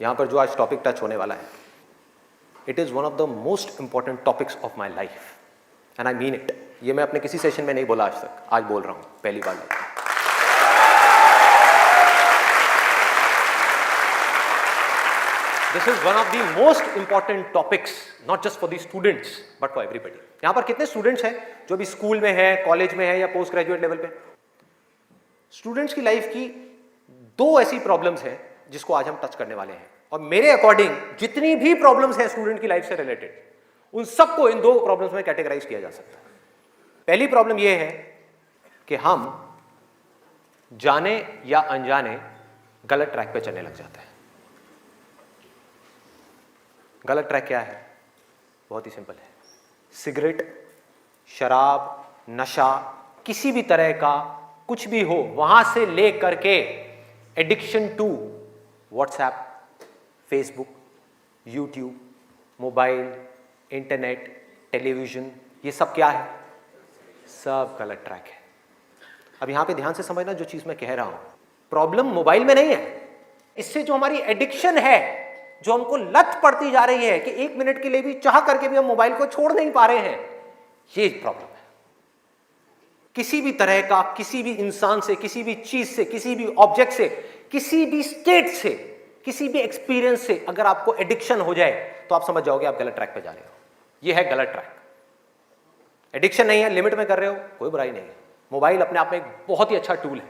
यहाँ पर जो आज टॉपिक टच होने वाला है, it is one of the most important topics of my life and I mean it. ये मैं अपने किसी सेशन में नहीं बोला आज तक, आज बोल रहा हूँ पहली बार। This is one of the most important topics, not just for the students but for everybody. यहाँ पर कितने स्टूडेंट्स हैं जो भी स्कूल में है, कॉलेज में है या पोस्ट ग्रेजुएट लेवल पे? स्टूडेंट्स की लाइफ की दो ऐसी प्रॉब्लम्स हैं जिसको आज हम टच करने वाले हैं, और मेरे अकॉर्डिंग जितनी भी प्रॉब्लम्स हैं स्टूडेंट की लाइफ से रिलेटेड, उन सबको इन दो प्रॉब्लम्स में कैटेगराइज किया जा सकता है। पहली प्रॉब्लम यह है कि हम जाने या अनजाने गलत ट्रैक पे चलने लग जाते हैं। गलत ट्रैक क्या है? बहुत ही सिंपल है। सिगरेट, शराब, नशा, किसी भी तरह का कुछ भी हो, वहां से ले करके addiction to WhatsApp, Facebook, YouTube, mobile, internet, television, ये सब क्या है? सब गलत ट्रैक है। अब यहां पे ध्यान से समझना जो चीज मैं कह रहा हूं। प्रॉब्लम मोबाइल में नहीं है, इससे जो हमारी एडिक्शन है, जो हमको लत पड़ती जा रही है कि 1 मिनट के लिए भी चाह करके भी हम मोबाइल को छोड़ नहीं पा रहे हैं, ये प्रॉब्लम है। किसी भी तरह का, किसी भी इंसान से, किसी भी चीज से, किसी भी ऑब्जेक्ट से, किसी भी स्टेट से, किसी भी एक्सपीरियंस से अगर आपको एडिक्शन हो जाए तो आप समझ जाओगे आप गलत ट्रैक पे जा रहे हो। ये है गलत ट्रैक। एडिक्शन नहीं है, लिमिट में कर रहे हो, कोई बुराई नहीं है। मोबाइल अपने आप में एक बहुत ही अच्छा टूल है।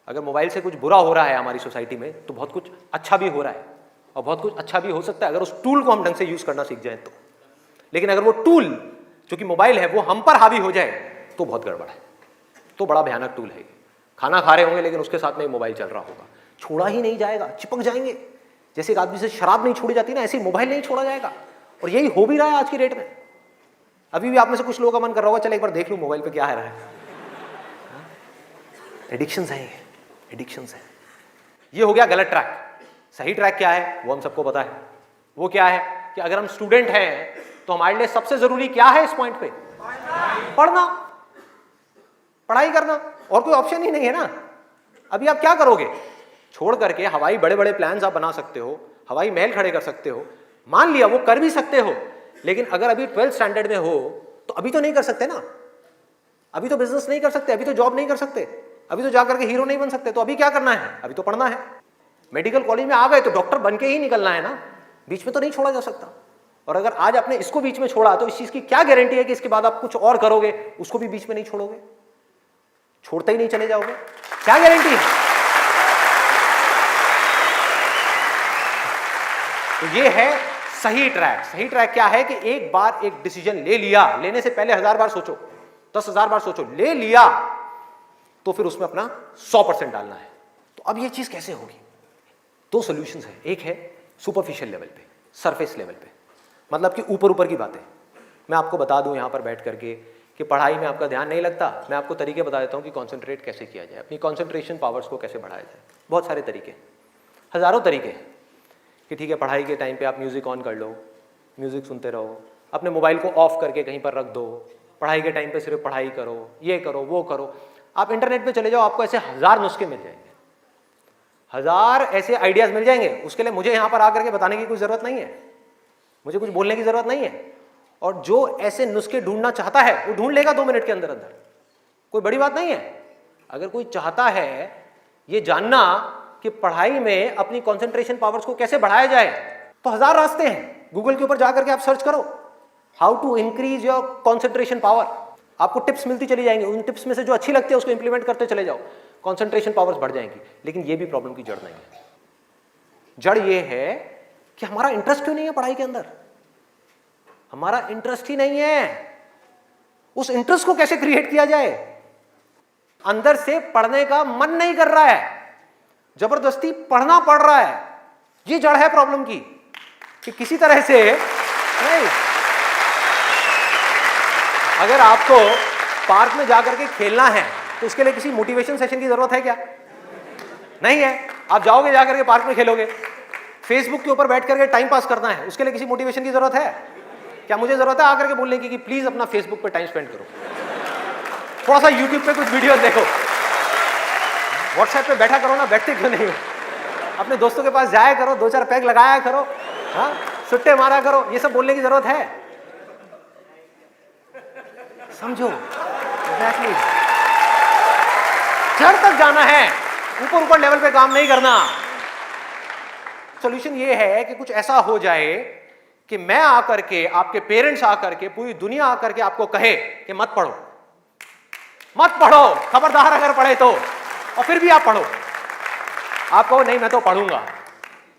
अगर मोबाइल से कुछ बुरा हो रहा है हमारी सोसाइटी में, तो बहुत कुछ अच्छा भी हो रहा है, और बहुत कुछ अच्छा भी हो सकता है अगर उस टूल को हम ढंग से यूज करना सीख जाए तो। लेकिन अगर वो टूल जो कि मोबाइल है वो हम पर हावी हो जाए तो बहुत गड़बड़ है, तो बड़ा भयानक टूल है। खाना खा रहे होंगे लेकिन उसके साथ में मोबाइल चल रहा होगा, छोड़ा ही नहीं जाएगा, चिपक जाएंगे। जैसे एक आदमी से शराब नहीं छोड़ी जाती ना, ऐसे मोबाइल नहीं छोड़ा जाएगा। और यही हो भी रहा है आज की डेट में। अभी भी आप में से कुछ लोगों का मन कर रहा होगा, चल एक बार देख लूं मोबाइल पे क्या आ रहा है। एडिक्शंस है, एडिक्शंस है। ये हो गया गलत ट्रैक। सही ट्रैक क्या है वो हम सबको पता है। वो क्या है कि अगर हम स्टूडेंट हैं तो हमारे लिए सबसे जरूरी क्या है इस पॉइंट पे? पढ़ना, पढ़ाई करना, और कोई ऑप्शन ही नहीं है ना। अभी आप क्या करोगे? छोड़ करके हवाई बड़े बड़े प्लान्स आप बना सकते हो, हवाई महल खड़े कर सकते हो, मान लिया वो कर भी सकते हो, लेकिन अगर अभी 12th स्टैंडर्ड में हो तो अभी तो नहीं कर सकते ना। अभी तो बिजनेस नहीं कर सकते, अभी तो जॉब नहीं कर सकते, अभी तो जाकर के हीरो नहीं बन सकते। तो अभी क्या करना है? अभी तो पढ़ना है। मेडिकल कॉलेज में आ गए तो डॉक्टर बन के ही निकलना है ना, बीच में तो नहीं छोड़ा जा सकता। और अगर आज आपने इसको बीच में छोड़ा तो इस चीज की क्या गारंटी है कि इसके बाद आप कुछ और करोगे, उसको भी बीच में नहीं छोड़ोगे, छोड़ते ही नहीं चले जाओगे? क्या गारंटी है? तो ये है सही ट्रैक। सही ट्रैक क्या है कि एक बार एक डिसीजन ले लिया, लेने से पहले 1000 बार सोचो, 10,000 बार सोचो, ले लिया तो फिर उसमें अपना 100% डालना है। तो अब ये चीज कैसे होगी? दो सॉल्यूशंस है। एक है सुपरफिशियल लेवल पे, सरफेस लेवल पे, मतलब कि ऊपर ऊपर की बातें। मैं आपको बता दूं यहां पर बैठ करके कि पढ़ाई में आपका ध्यान नहीं लगता, मैं आपको तरीके बता देता हूं कि कॉन्सेंट्रेट कैसे किया जाए, अपनी कॉन्सेंट्रेशन पावर्स को कैसे बढ़ाया जाए। बहुत सारे तरीके, हजारों तरीके हैं कि ठीक है पढ़ाई के टाइम पे आप म्यूजिक ऑन कर लो, म्यूजिक सुनते रहो, अपने मोबाइल को ऑफ करके कहीं पर रख दो, पढ़ाई के टाइम पे सिर्फ पढ़ाई करो, ये करो वो करो। आप इंटरनेट पे चले जाओ, आपको ऐसे 1000 नुस्खे मिल जाएंगे, 1000 ऐसे आइडियाज मिल जाएंगे। उसके लिए मुझे यहाँ पर आकर के बताने की कोई जरूरत नहीं है, मुझे कुछ बोलने की जरूरत नहीं है। और जो ऐसे नुस्खे ढूंढना चाहता है वो ढूंढ लेगा 2 मिनट के अंदर अंदर, कोई बड़ी बात नहीं है। अगर कोई चाहता है ये जानना कि पढ़ाई में अपनी कंसंट्रेशन पावर्स को कैसे बढ़ाया जाए, तो 1000 रास्ते हैं। गूगल के ऊपर जाकर के आप सर्च करो how to increase your concentration power, आपको टिप्स मिलती चली जाएंगी। उन टिप्स में से जो अच्छी लगती है उसको इंप्लीमेंट करते चले जाओ, कंसंट्रेशन पावर्स बढ़ जाएंगी। लेकिन ये भी प्रॉब्लम की जड़ नहीं है। जड़ ये है कि हमारा इंटरेस्ट क्यों नहीं है पढ़ाई के अंदर? हमारा इंटरेस्ट ही नहीं है। उस इंटरेस्ट को कैसे क्रिएट किया जाए? अंदर से पढ़ने का मन नहीं कर रहा है, जबरदस्ती पढ़ना पड़ रहा है। ये जड़ है प्रॉब्लम की कि किसी तरह से नहीं। अगर आपको पार्क में जाकर के खेलना है तो उसके लिए किसी मोटिवेशन सेशन की जरूरत है क्या? नहीं है। आप जाओगे जाकर के पार्क में खेलोगे। फेसबुक के ऊपर बैठ करके टाइम पास करना है, उसके लिए किसी मोटिवेशन की जरूरत है क्या? मुझे जरूरत है आकर के बोलने की कि प्लीज अपना फेसबुक पे टाइम स्पेंड करो, थोड़ा सा यूट्यूब पे कुछ वीडियो देखो, व्हाट्सएप पे बैठा करो ना, बैठते क्यों नहीं हो? अपने दोस्तों के पास जाया करो, 2-4 पैग लगाया करो, हाँ, सुट्टे मारा करो, ये सब बोलने की जरूरत है? समझो, एग्जैक्टली। जड़ तक जाना है, ऊपर ऊपर लेवल पे काम नहीं करना। सॉल्यूशन ये है कि कुछ ऐसा हो जाए कि मैं आकर के, आपके पेरेंट्स आकर के, पूरी दुनिया आकर के आपको कहे कि मत पढ़ो, मत पढ़ो, खबरदार अगर पढ़े तो, और फिर भी आप पढ़ो। आप कहो नहीं मैं तो पढ़ूंगा,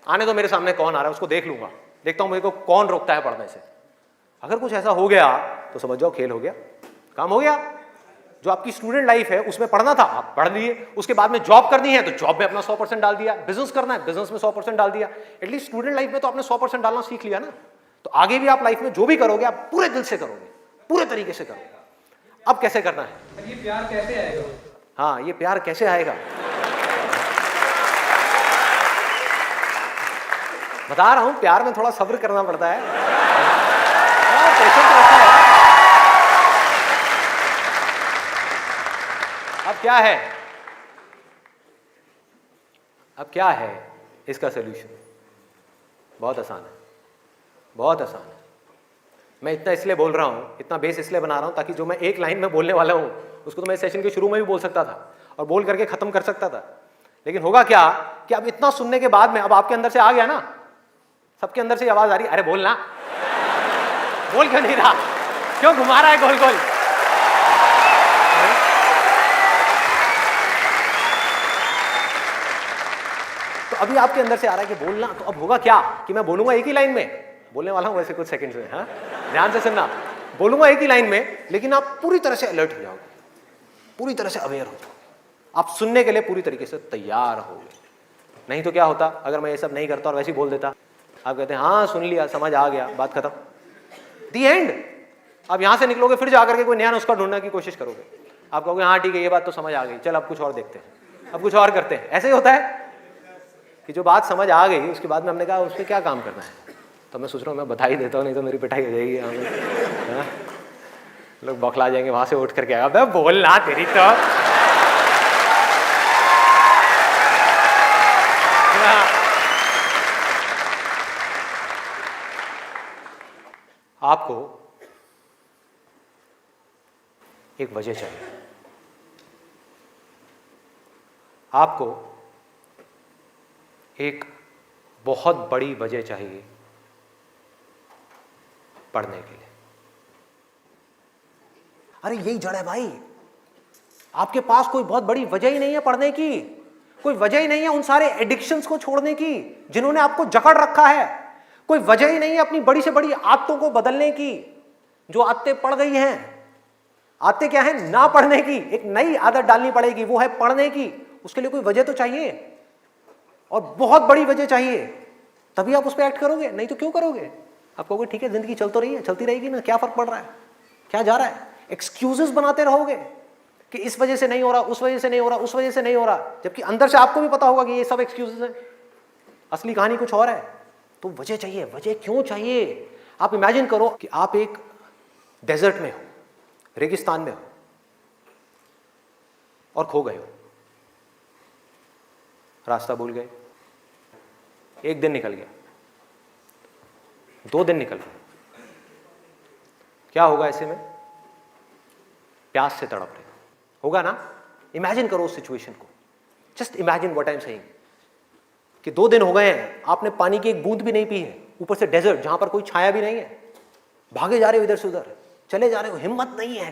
आने तो मेरे सामने कौन आ रहा है उसको देख लूंगा, देखता हूं मेरे को कौन रोकता है पढ़ने से। अगर कुछ ऐसा हो गया तो समझ जाओ खेल हो गया, काम हो गया। जो आपकी स्टूडेंट लाइफ है उसमें पढ़ना था आप पढ़ लिए, उसके बाद में जॉब करनी है तो जॉब में अपना 100% डाल दिया, बिजनेस करना है बिजनेस में 100% डाल दिया। एटलीस्ट स्टूडेंट लाइफ में तो आपने 100% डालना सीख लिया ना, तो आगे भी आप लाइफ में जो भी करोगे आप पूरे दिल से करोगे, पूरे तरीके से करोगे। अब कैसे करना है? ये प्यार कैसे आएगा? हाँ, ये प्यार कैसे आएगा? बता रहा हूं, प्यार में थोड़ा सब्र करना पड़ता है, पेशेंस रखना है। अब क्या है, अब क्या है इसका सलूशन? बहुत आसान है, बहुत आसान है। मैं इतना इसलिए बोल रहा हूं, इतना बेस इसलिए बना रहा हूं ताकि जो मैं एक लाइन में बोलने वाला हूं उसको तो मैं सेशन के शुरू में भी बोल सकता था और बोल करके खत्म कर सकता था। लेकिन होगा क्या कि अब इतना सुनने के बाद में अब आपके अंदर से आ गया ना, सबके अंदर से आवाज आ रही, अरे बोलना, बोल क्यों नहीं रहा, क्यों घुमा रहा है गोल गोल? तो अभी आपके अंदर से आ रहा है कि बोलना, तो अब होगा क्या कि मैं बोलूंगा एक ही लाइन में, बोलने वाला हूं वैसे कुछ सेकंड्स में, हाँ ध्यान से सुनना, बोलूंगा एक ही लाइन में, लेकिन आप पूरी तरह से अलर्ट हो जाओगे, पूरी तरह से अवेयर हो जाओगे, आप सुनने के लिए पूरी तरीके से तैयार होगे। नहीं तो क्या होता अगर मैं ये सब नहीं करता और वैसे ही बोल देता, आप कहते हैं हाँ सुन लिया, समझ आ गया, बात खत्म, दी एंड। आप यहां से निकलोगे फिर जाकर के कोई नया नुस्खा ढूंढने की कोशिश करोगे, आप कहोगे हाँ ठीक है ये बात तो समझ आ गई, चल अब कुछ और देखते हैं, अब कुछ और करते हैं। ऐसे ही होता है कि जो बात समझ आ गई उसके बाद में हमने कहा उस पर क्या काम करना है, तो मैं सोच रहा हूँ मैं बधाई देता हूँ, नहीं तो मेरी पिटाई हो जाएगी यहाँ में, लोग बौखला जाएंगे, वहां से उठ करके आएगा बोलना तेरी तो। आपको एक वजह चाहिए, आपको एक बहुत बड़ी वजह चाहिए पढ़ने के लिए। अरे यही जड़ है भाई, आपके पास कोई बहुत बड़ी वजह ही नहीं है पढ़ने की, कोई वजह ही नहीं है उन सारे एडिक्शंस को छोड़ने की जिन्होंने आपको जकड़ रखा है, कोई वजह ही नहीं है अपनी बड़ी से बड़ी आदतों को बदलने की, जो आदतें पड़ गई हैं। आदतें क्या है? ना पढ़ने की, एक नई आदत डालनी पड़ेगी, वो है पढ़ने की। उसके लिए कोई वजह तो चाहिए, और बहुत बड़ी वजह चाहिए, तभी आप उस पर एक्ट करोगे, नहीं तो क्यों करोगे? आप कहोगे ठीक है जिंदगी चल तो रही है, चलती रहेगी ना, क्या फर्क पड़ रहा है, क्या जा रहा है? एक्सक्यूजेस बनाते रहोगे कि इस वजह से नहीं हो रहा, उस वजह से नहीं हो रहा, उस वजह से नहीं हो रहा, जबकि अंदर से आपको भी पता होगा कि ये सब एक्सक्यूजेस हैं, असली कहानी कुछ और है। तो वजह चाहिए। वजह क्यों चाहिए? आप इमेजिन करो कि आप एक डेजर्ट में हो, रेगिस्तान में हो और खो गए हो, रास्ता भूल गए, एक दिन निकल गया, 2 दिन निकल गए, क्या होगा ऐसे में? प्यास से तड़प रहे होगा ना? इमेजिन करो उस सिचुएशन को, just imagine what I am saying कि 2 दिन हो गए हैं, आपने पानी की एक बूंद भी नहीं पी है, ऊपर से डेजर्ट जहां पर कोई छाया भी नहीं है, भागे जा रहे हो इधर से उधर, चले जा रहे हो, हिम्मत नहीं है,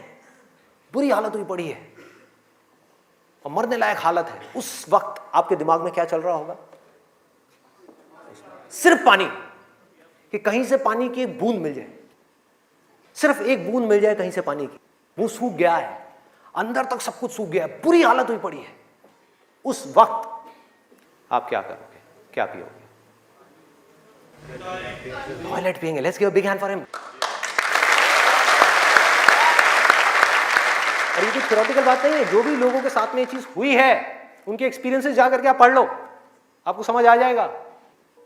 बुरी हालत हुई पड़ी है और मरने लायक हालत है। उस वक्त आपके दिमाग में क्या चल रहा होगा? सिर्फ पानी, कि कहीं से पानी की एक बूंद मिल जाए, सिर्फ एक बूंद मिल जाए कहीं से पानी की। मुंह सूख गया है, अंदर तक सब कुछ सूख गया है, बुरी हालत हुई पड़ी है। उस वक्त आप क्या करोगे? क्या पियोगे? टॉयलेट पिएंगे। Let's give a big hand for him. और ये कुछ थ्योरेटिकल बात नहीं है, जो भी लोगों के साथ में ये चीज हुई है उनके एक्सपीरियंसेस जाकर के आप पढ़ लो, आपको समझ आ जाएगा।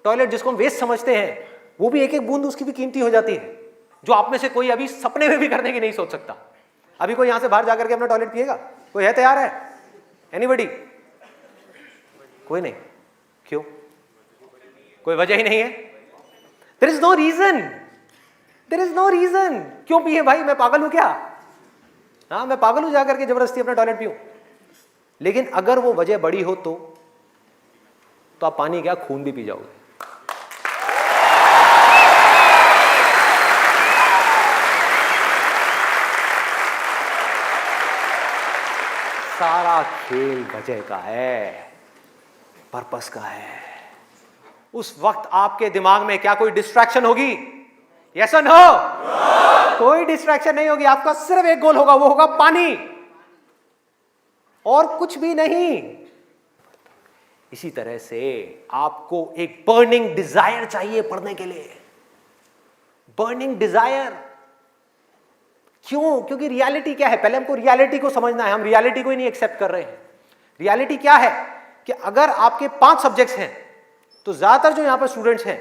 टॉयलेट जिसको हम वेस्ट समझते हैं, वो भी एक एक बूंद उसकी भी कीमती हो जाती है, जो आप में से कोई अभी सपने में भी करने की नहीं सोच सकता। अभी कोई यहां से बाहर जाकर के अपना टॉयलेट पिएगा? कोई है तैयार है? एनीबॉडी? कोई नहीं। क्यों? कोई वजह ही नहीं है। There is no reason, there is no reason. क्यों पिए भाई, मैं पागल हूं क्या? हाँ, मैं पागल हूं जाकर के जबरदस्ती अपना टॉयलेट पीऊं? लेकिन अगर वो वजह बड़ी हो तो आप पानी क्या, खून भी पी जाओगे। सारा खेल वजह का है, पर्पस का है। उस वक्त आपके दिमाग में क्या कोई डिस्ट्रैक्शन होगी? यस और नो? कोई डिस्ट्रैक्शन नहीं होगी। आपका सिर्फ एक गोल होगा, वो होगा पानी, और कुछ भी नहीं। इसी तरह से आपको एक बर्निंग डिजायर चाहिए पढ़ने के लिए, बर्निंग डिजायर। क्यों? क्योंकि रियलिटी क्या है, पहले हमको रियलिटी को समझना है। हम रियलिटी को ही नहीं एक्सेप्ट कर रहे हैं। रियलिटी क्या है कि अगर आपके 5 सब्जेक्ट्स हैं तो ज्यादातर जो यहां पर स्टूडेंट्स हैं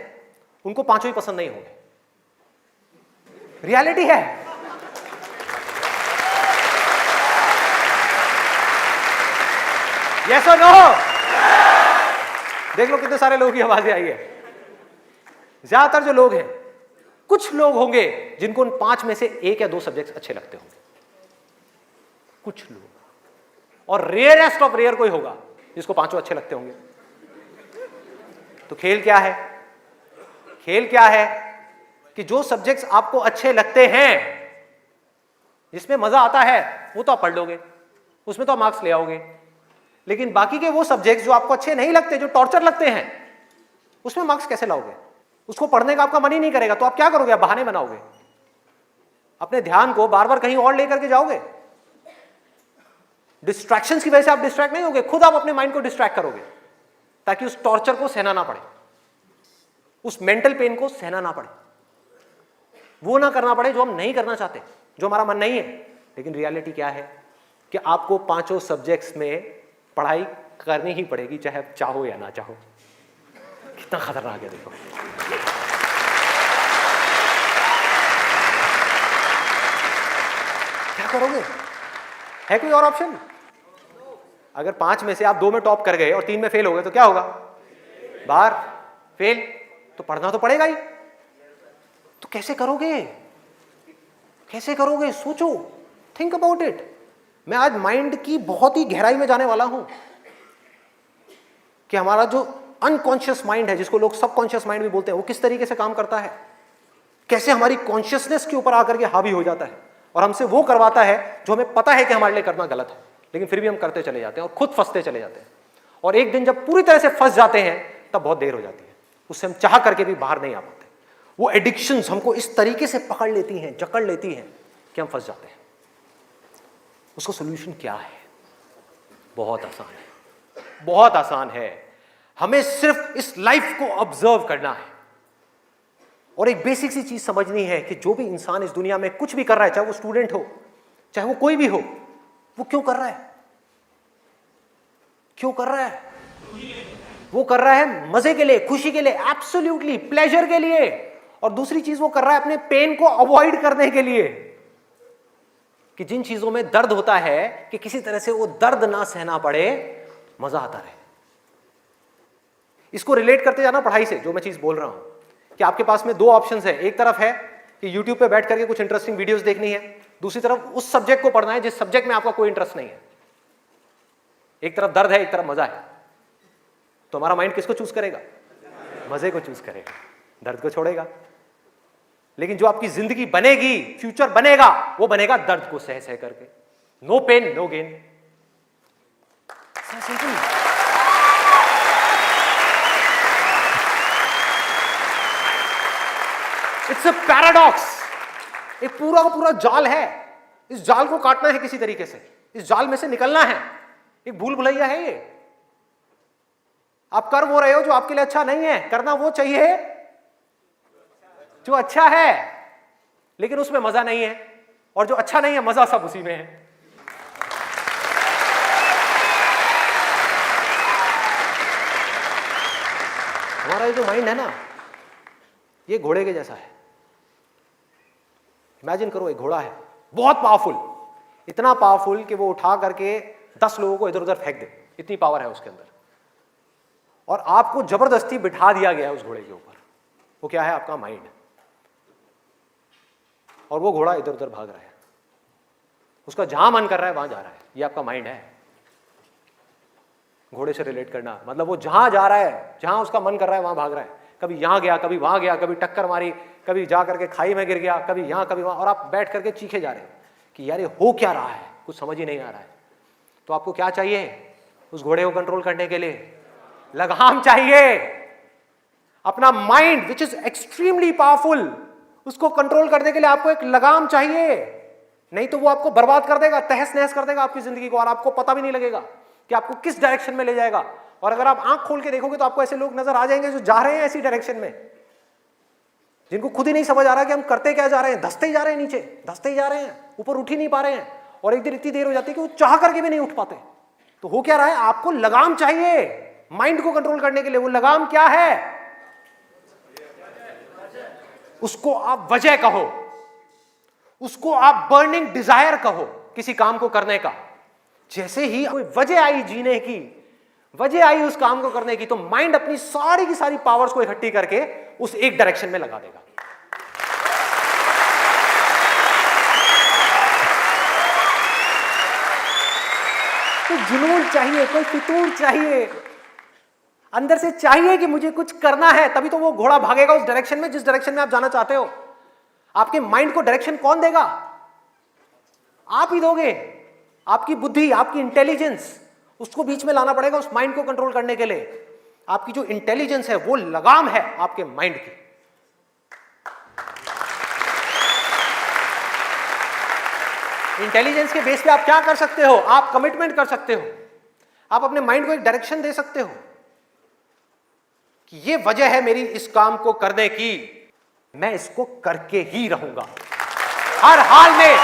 उनको 5 ही पसंद नहीं होंगे। रियलिटी है। यस और नो? देख लो कितने सारे लोगों की आवाजें आई है। ज्यादातर जो लोग हैं, कुछ लोग होंगे जिनको उन 5 में से 1 या 2 सब्जेक्ट्स अच्छे लगते होंगे, कुछ लोग, और रेयरेस्ट ऑफ रेयर कोई होगा जिसको 5 अच्छे लगते होंगे। तो खेल क्या है? खेल क्या है कि जो सब्जेक्ट्स आपको अच्छे लगते हैं, जिसमें मजा आता है, वो तो आप पढ़ लोगे, उसमें तो आप मार्क्स ले आओगे। लेकिन बाकी के वो सब्जेक्ट्स जो आपको अच्छे नहीं लगते, जो टॉर्चर लगते हैं, उसमें मार्क्स कैसे लाओगे? उसको पढ़ने का आपका मन ही नहीं करेगा, तो आप क्या करोगे? आप बहाने बनाओगे, अपने ध्यान को बार बार कहीं और लेकर के जाओगे। डिस्ट्रैक्शंस की वजह से आप डिस्ट्रैक्ट नहीं होगे, खुद आप अपने माइंड को डिस्ट्रैक्ट करोगे, ताकि उस टॉर्चर को सहना ना पड़े, उस मेंटल पेन को सहना ना पड़े, वो ना करना पड़े जो हम नहीं करना चाहते, जो हमारा मन नहीं है। लेकिन रियलिटी क्या है कि आपको 5 सब्जेक्ट्स में पढ़ाई करनी ही पड़ेगी, चाहे आप चाहो या ना चाहो। कितना खतरनाक है देखो। क्या करोगे? है कोई और ऑप्शन? अगर 5 में से आप 2 में टॉप कर गए और 3 में फेल हो गए तो क्या होगा? बाहर, फेल। तो पढ़ना तो पड़ेगा ही। तो कैसे करोगे? कैसे करोगे? सोचो, थिंक अबाउट इट। मैं आज माइंड की बहुत ही गहराई में जाने वाला हूं कि हमारा जो अनकॉन्शियस माइंड है, जिसको लोग सबकॉन्शियस माइंड भी बोलते हैं, वो किस तरीके से काम करता है, कैसे हमारी कॉन्शियसनेस के ऊपर आकर के हावी हो जाता है और हमसे वो करवाता है जो हमें पता है कि हमारे लिए करना गलत है, लेकिन फिर भी हम करते चले जाते हैं और खुद फंसते चले जाते हैं। और एक दिन जब पूरी तरह से फंस जाते हैं तब बहुत देर हो जाती है, उससे हम चाह करके भी बाहर नहीं आ पाते। वो एडिक्शंस हमको इस तरीके से पकड़ लेती हैं, जकड़ लेती हैं कि हम फंस जाते हैं। उसका सोल्यूशन क्या है? बहुत आसान है, बहुत आसान है। हमें सिर्फ इस लाइफ को ऑब्जर्व करना है और एक बेसिक सी चीज समझनी है कि जो भी इंसान इस दुनिया में कुछ भी कर रहा है, चाहे वो स्टूडेंट हो, चाहे वो कोई भी हो, वो क्यों कर रहा है? क्यों कर रहा है? वो कर रहा है मजे के लिए, खुशी के लिए, एब्सोल्युटली प्लेजर के लिए। और दूसरी चीज वो कर रहा है अपने पेन को अवॉइड करने के लिए, कि जिन चीजों में दर्द होता है कि किसी तरह से वो दर्द ना सहना पड़े, मजा आता रहे। इसको रिलेट करते जाना पढ़ाई से, जो मैं चीज बोल रहा हूं कि आपके पास में 2 ऑप्शंस है। एक तरफ है कि YouTube पे बैठ करके कुछ इंटरेस्टिंग वीडियोस देखनी है, दूसरी तरफ उस सब्जेक्ट को पढ़ना है जिस सब्जेक्ट में आपका कोई इंटरेस्ट नहीं है। एक तरफ दर्द है, एक तरफ मजा है, तो हमारा माइंड किसको चूज करेगा? मजे को चूज करेगा, दर्द को छोड़ेगा। लेकिन जो आपकी जिंदगी बनेगी, फ्यूचर बनेगा, वो बनेगा दर्द को सह सह करके। No pain no gain. It's a paradox. एक पूरा का पूरा जाल है, इस जाल को काटना है किसी तरीके से, इस जाल में से निकलना है। एक भूल भुलैया है ये। आप कर वो रहे हो जो आपके लिए अच्छा नहीं है, करना वो चाहिए जो अच्छा है, लेकिन उसमें मजा नहीं है, और जो अच्छा नहीं है मजा सब उसी में है। हमारा ये जो माइंड है ना, ये घोड़े के जैसा है। इमेजिन करो, एक घोड़ा है बहुत पावरफुल, इतना पावरफुल कि वो उठा करके 10 लोगों को इधर उधर फेंक दे, इतनी पावर है उसके अंदर। और आपको जबरदस्ती बिठा दिया गया है उस घोड़े के ऊपर। वो क्या है? आपका माइंड। और वो घोड़ा इधर उधर भाग रहा है, उसका जहां मन कर रहा है वहां जा रहा है। ये आपका माइंड है। घोड़े से रिलेट करना मतलब वो जहां जा रहा है, जहां उसका मन कर रहा है वहां भाग रहा है। कभी यहां गया, कभी वहां गया, कभी टक्कर मारी, कभी जा करके खाई में गिर गया, कभी यहां कभी वहां, और आप बैठ करके चीखे जा रहे हैं कि यार ये हो क्या रहा है, कुछ समझ ही नहीं आ रहा है। तो आपको क्या चाहिए उस घोड़े को कंट्रोल करने के लिए? लगाम चाहिए। अपना mind which is extremely powerful, उसको कंट्रोल करने के लिए आपको एक लगाम चाहिए। नहीं तो वो आपको बर्बाद कर देगा, तहस नहस कर देगा आपकी जिंदगी को, और आपको पता भी नहीं लगेगा कि आपको किस डायरेक्शन में ले जाएगा। और अगर आप आंख खोल के देखोगे तो आपको ऐसे लोग नजर आ जाएंगे जो जा रहे हैं ऐसी डायरेक्शन में, जिनको खुद ही नहीं समझ आ रहा कि हम करते क्या जा रहे हैं, धंसते ही जा रहे हैं, नीचे धंसते ही जा रहे हैं, ऊपर उठ ही नहीं पा रहे हैं। और एक दिन इतनी देर हो जाती है कि वो चाह करके भी नहीं उठ पाते। तो हो क्या रहा है? आपको लगाम चाहिए माइंड को कंट्रोल करने के लिए। वो लगाम क्या है? उसको आप वजह कहो, उसको आप बर्निंग डिजायर कहो किसी काम को करने का। जैसे ही कोई वजह आई जीने की, वजह आई उस काम को करने की, तो माइंड अपनी सारी की सारी पावर्स को इकट्ठी करके उस एक डायरेक्शन में लगा देगा। तो जुनून चाहिए, कोई फितूर चाहिए, अंदर से चाहिए कि मुझे कुछ करना है, तभी तो वो घोड़ा भागेगा उस डायरेक्शन में जिस डायरेक्शन में आप जाना चाहते हो। आपके माइंड को डायरेक्शन कौन देगा? आप ही दोगे। आपकी बुद्धि, आपकी इंटेलिजेंस, उसको बीच में लाना पड़ेगा उस माइंड को कंट्रोल करने के लिए। आपकी जो इंटेलिजेंस है वो लगाम है आपके माइंड की। इंटेलिजेंस के बेस पे आप क्या कर सकते हो? आप कमिटमेंट कर सकते हो, आप अपने माइंड को एक डायरेक्शन दे सकते हो कि ये वजह है मेरी इस काम को करने की, मैं इसको करके ही रहूंगा हर हाल में।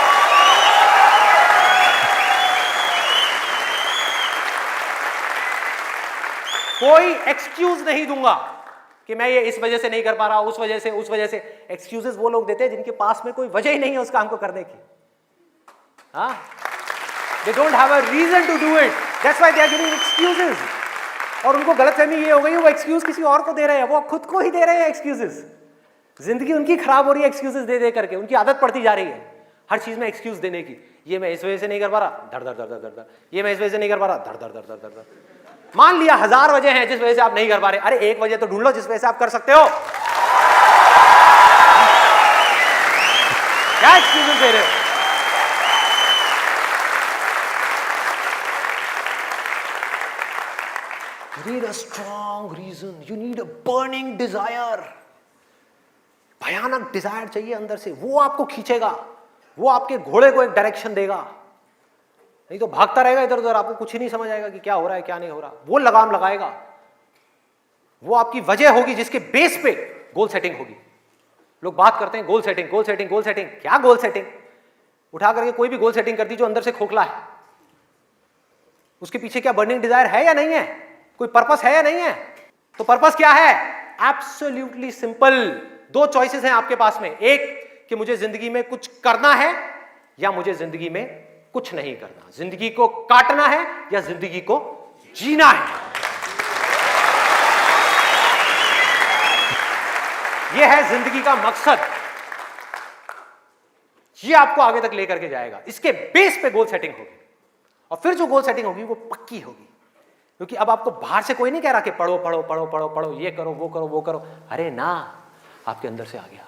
कोई एक्सक्यूज नहीं दूंगा कि मैं ये इस वजह से नहीं कर पा रहा, उस वजह से। एक्सक्यूजेस वो लोग देते हैं जिनके पास में कोई वजह ही नहीं है उस काम को करने की। They don't have a reason to do it. That's why they are giving excuses. और उनको गलतफहमी ये हो गई, वो एक्सक्यूज किसी और को दे रहे हैं, वो खुद को ही दे रहे हैं एक्सक्यूजेस। जिंदगी उनकी खराब हो रही है एक्सक्यूजेस दे दे करके, उनकी आदत पड़ती जा रही है हर चीज में एक्सक्यूज देने की। ये मैं इस वजह से नहीं कर पा रहा, धड़ धड़ धड़ धड़ धड़, ये मैं इस वजह से नहीं कर पा रहा, धड़ धड़ धड़ धड़ धड़। मान लिया 1000 वजह हैं जिस वजह से आप नहीं कर पा रहे, अरे एक वजह तो ढूंढ लो जिस वजह से आप कर सकते हो। क्या एक्सक्यूजेस दे रहे हो? You need a strong reason. You need a burning desire. भयानक डिजायर चाहिए अंदर से, वो आपको खींचेगा, वो आपके घोड़े को एक डायरेक्शन देगा। नहीं तो भागता रहेगा इधर उधर, आपको कुछ ही नहीं समझ आएगा कि क्या हो रहा है क्या नहीं हो रहा। वो लगाम लगाएगा, वो आपकी वजह होगी जिसके बेस पे गोल सेटिंग होगी। लोग बात करते हैं goal setting, goal setting, goal setting. क्या गोल सेटिंग? उठा करके कोई भी गोल सेटिंग कर दी जो अंदर से खोखला है, उसके पीछे क्या बर्निंग डिजायर है या नहीं है? कोई पर्पस है या नहीं है? तो पर्पस क्या है? Absolutely simple. 2 चॉइसेस हैं आपके पास में, एक कि मुझे जिंदगी में कुछ करना है या मुझे जिंदगी में कुछ नहीं करना। जिंदगी को काटना है या जिंदगी को जीना है। यह है जिंदगी का मकसद। यह आपको आगे तक लेकर के जाएगा। इसके बेस पे गोल सेटिंग होगी, और फिर जो गोल सेटिंग होगी वो पक्की होगी। क्योंकि अब आपको बाहर से कोई नहीं कह रहा कि पढ़ो पढ़ो पढ़ो पढ़ो पढ़ो, ये करो वो करो वो करो। अरे ना, आपके अंदर से आ गया,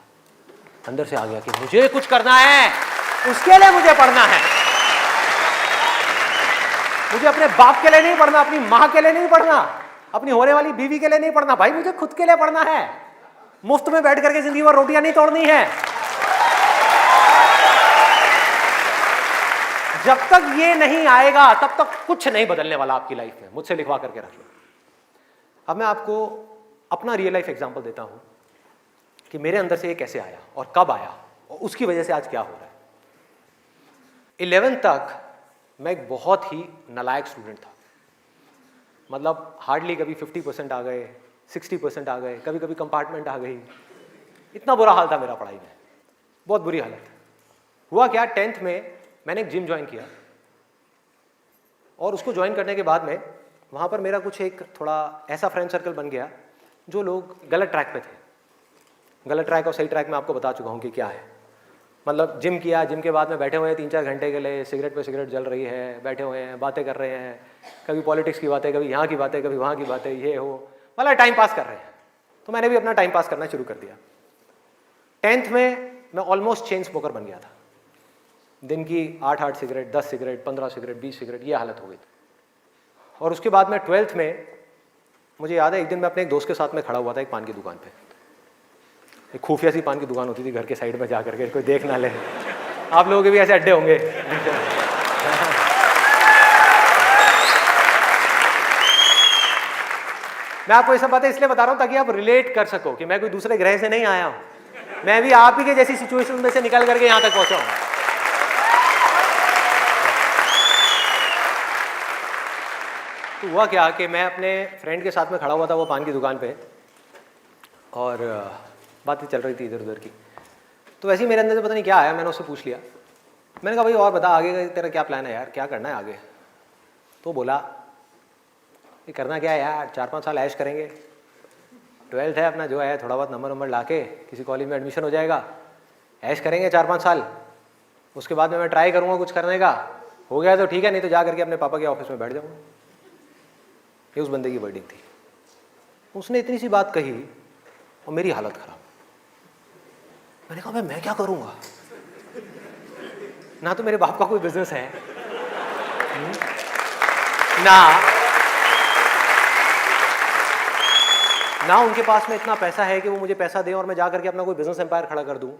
अंदर से आ गया कि मुझे कुछ करना है, उसके लिए मुझे पढ़ना है। मुझे अपने बाप के लिए नहीं पढ़ना, अपनी मां के लिए नहीं पढ़ना, अपनी होने वाली बीवी के लिए नहीं पढ़ना, भाई मुझे खुद के लिए पढ़ना है। मुफ्त में बैठ करके जिंदगी भर रोटियां नहीं तोड़नी है। जब तक ये नहीं आएगा तब तक कुछ नहीं बदलने वाला आपकी लाइफ में। मुझसे लिखवा करके रख लो। अब मैं आपको अपना रियल लाइफ एग्जांपल देता हूं कि मेरे अंदर से ये कैसे आया और कब आया और उसकी वजह से आज क्या हो रहा है। 11th तक मैं एक बहुत ही नालायक स्टूडेंट था। मतलब हार्डली कभी 50% आ गए, 60% आ गए, कभी कभी कंपार्टमेंट आ गई। इतना बुरा हाल था मेरा पढ़ाई में, बहुत बुरी हालत। हुआ क्या, 10th में मैंने एक जिम ज्वाइन किया, और उसको ज्वाइन करने के बाद में वहाँ पर मेरा कुछ एक थोड़ा ऐसा फ्रेंड सर्कल बन गया जो लोग गलत ट्रैक पे थे। गलत ट्रैक और सही ट्रैक मैं आपको बता चुका हूँ कि क्या है। मतलब जिम किया, जिम के बाद में बैठे हुए हैं 3-4 घंटे के लिए, सिगरेट पे सिगरेट जल रही है, बैठे हुए हैं, बातें कर रहे हैं, कभी पॉलिटिक्स की बातें, कभी यहाँ की बातें, कभी वहाँ की बातें, ये हो, मतलब टाइम पास कर रहे हैं। तो मैंने भी अपना टाइम पास करना शुरू कर दिया। 10th में मैं ऑलमोस्ट चेन स्मोकर बन गया था। दिन की 8 सिगरेट, 10 सिगरेट, 15 सिगरेट, 20 सिगरेट, ये हालत हो गई थी। और उसके बाद में 12th में मुझे याद है, एक दिन मैं अपने एक दोस्त के साथ में खड़ा हुआ था एक पान की दुकान पे। एक खुफिया सी पान की दुकान होती थी घर के साइड में, जा करके कोई देख ना ले। आप लोगों के भी ऐसे अड्डे होंगे। मैं आपको ये सब बातें इसलिए बता रहा हूं ताकि आप रिलेट कर सको कि मैं कोई दूसरे ग्रह से नहीं आया हूं, मैं भी आप ही के जैसी सिचुएशन में से निकल करके यहां तक पहुंचा हूं। तो हुआ क्या कि मैं अपने फ्रेंड के साथ में खड़ा हुआ था वो पान की दुकान पे, और बातें चल रही थी इधर उधर की। तो वैसे ही मेरे अंदर से पता नहीं क्या आया, मैंने उससे पूछ लिया। मैंने कहा भाई और बता, आगे का तेरा क्या प्लान है यार, क्या करना है आगे? तो बोला ये करना क्या है यार, 4-5 साल ऐश करेंगे, 12th है अपना, जो है थोड़ा बहुत नंबर ला के किसी कॉलेज में एडमिशन हो जाएगा, ऐश करेंगे 4-5 साल, उसके बाद में मैं ट्राई करूँगा कुछ करने का, हो गया तो ठीक है, नहीं तो जा करके अपने पापा के ऑफिस में बैठ जाऊँगा। ये उस बंदे की वर्डिंग थी। उसने इतनी सी बात कही और मेरी हालत खराब। मैंने कहा भाई मैं क्या करूँगा, ना तो मेरे बाप का कोई बिजनेस है, ना उनके पास में इतना पैसा है कि वो मुझे पैसा दे और मैं जा करके अपना कोई बिजनेस एम्पायर खड़ा कर दूं,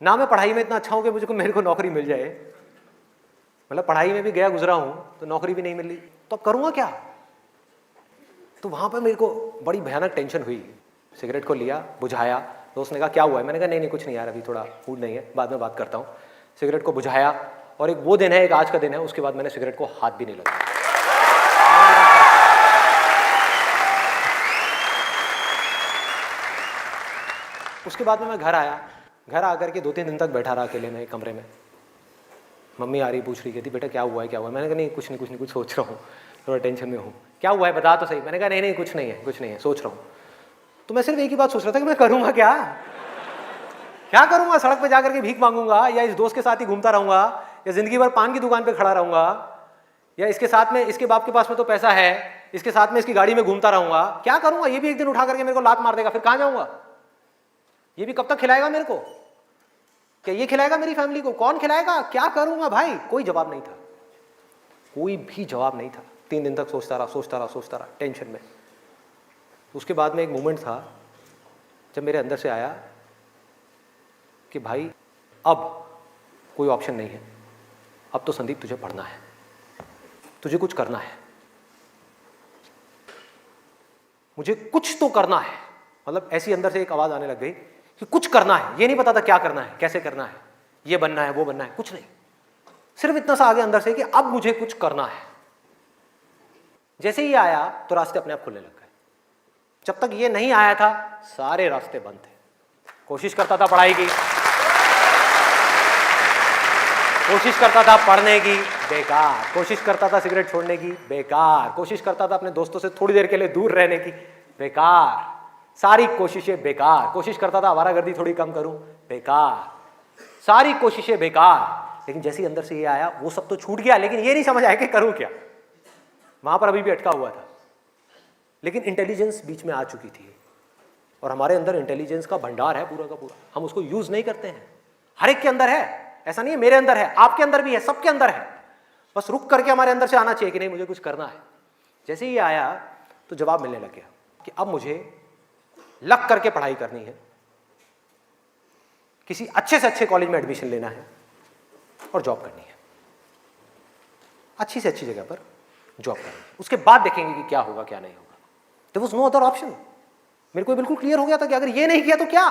ना मैं पढ़ाई में इतना अच्छा हूं कि मुझे मेरे को नौकरी मिल जाए। मतलब पढ़ाई में भी गया गुजरा हूं तो नौकरी भी नहीं मिल रही, तो अब करूंगा क्या? तो वहां पर मेरे को बड़ी भयानक टेंशन हुई। सिगरेट को लिया, बुझाया। दोस्त ने कहा क्या हुआ है? मैंने कहा नहीं कुछ नहीं यार, अभी थोड़ा मूड नहीं है, बाद में बात करता हूँ। सिगरेट को बुझाया, और एक वो दिन है, एक आज का दिन है, उसके बाद मैंने सिगरेट को हाथ भी नहीं लगाया। उसके बाद में मैं घर आया। घर आकर के 2-3 दिन तक बैठा रहा अकेले में कमरे में। मम्मी आ रही, पूछ रही, कहती बेटा क्या हुआ है, क्या हुआ है? मैंने कहा नहीं कुछ नहीं, कुछ सोच रहा हूँ, थोड़ा टेंशन में हूँ। क्या हुआ है बता तो सही। मैंने कहा नहीं कुछ नहीं है, सोच रहा हूँ। तो मैं सिर्फ एक ही बात सोच रहा था कि मैं करूँगा क्या करूँगा? सड़क पर जाकर के भीख मांगूंगा, या इस दोस्त के साथ ही घूमता रहूँगा, या जिंदगी भर पान की दुकान पर खड़ा रहूँगा, या इसके साथ में, इसके बाप के पास में तो पैसा है, इसके साथ में इसकी गाड़ी में घूमता रहूँगा? क्या करूँगा? ये भी एक दिन उठा करके मेरे को लात मार देगा, फिर कहाँ जाऊँगा? ये भी कब तक खिलाएगा मेरे को? क्या ये खिलाएगा मेरी फैमिली को? कौन खिलाएगा? क्या करूंगा भाई? कोई जवाब नहीं था, कोई भी जवाब नहीं था। 3 दिन तक सोचता रहा टेंशन में। उसके बाद में एक मोमेंट था जब मेरे अंदर से आया कि भाई अब कोई ऑप्शन नहीं है, अब तो संदीप तुझे पढ़ना है, तुझे कुछ करना है, मुझे कुछ तो करना है। मतलब ऐसी अंदर से एक आवाज आने लग गई कि कुछ करना है। ये नहीं पता था क्या करना है, कैसे करना है, ये बनना है, वो बनना है, कुछ नहीं, सिर्फ इतना सा आगे अंदर से कि अब मुझे कुछ करना है। जैसे ही आया तो रास्ते अपने आप खुलने लग गए। जब तक ये नहीं आया था सारे रास्ते बंद थे। कोशिश करता था पढ़ाई की, कोशिश करता था पढ़ने की, बेकार। कोशिश करता था सिगरेट छोड़ने की, बेकार। कोशिश करता था अपने दोस्तों से थोड़ी देर के लिए दूर रहने की, बेकार। सारी कोशिशें बेकार। कोशिश करता था आवारागर्दी थोड़ी कम करूं, बेकार। सारी कोशिशें बेकार। लेकिन जैसे ही अंदर से ये आया वो सब तो छूट गया, लेकिन ये नहीं समझ आया कि करूं क्या। वहां पर अभी भी अटका हुआ था, लेकिन इंटेलिजेंस बीच में आ चुकी थी। और हमारे अंदर इंटेलिजेंस का भंडार है पूरा का पूरा, हम उसको यूज नहीं करते हैं। हर एक के अंदर है, ऐसा नहीं है मेरे अंदर है, आपके अंदर भी है, सबके अंदर है। बस रुक करके हमारे अंदर से आना चाहिए कि नहीं मुझे कुछ करना है। जैसे ही आया तो जवाब मिलने लग गया कि अब मुझे लग करके पढ़ाई करनी है, किसी अच्छे से अच्छे कॉलेज में एडमिशन लेना है और जॉब करनी है, अच्छी से अच्छी जगह पर जॉब करनी है। उसके बाद देखेंगे कि क्या होगा क्या नहीं होगा। There was no other option. मेरे को बिल्कुल क्लियर हो गया था कि अगर ये नहीं किया तो क्या,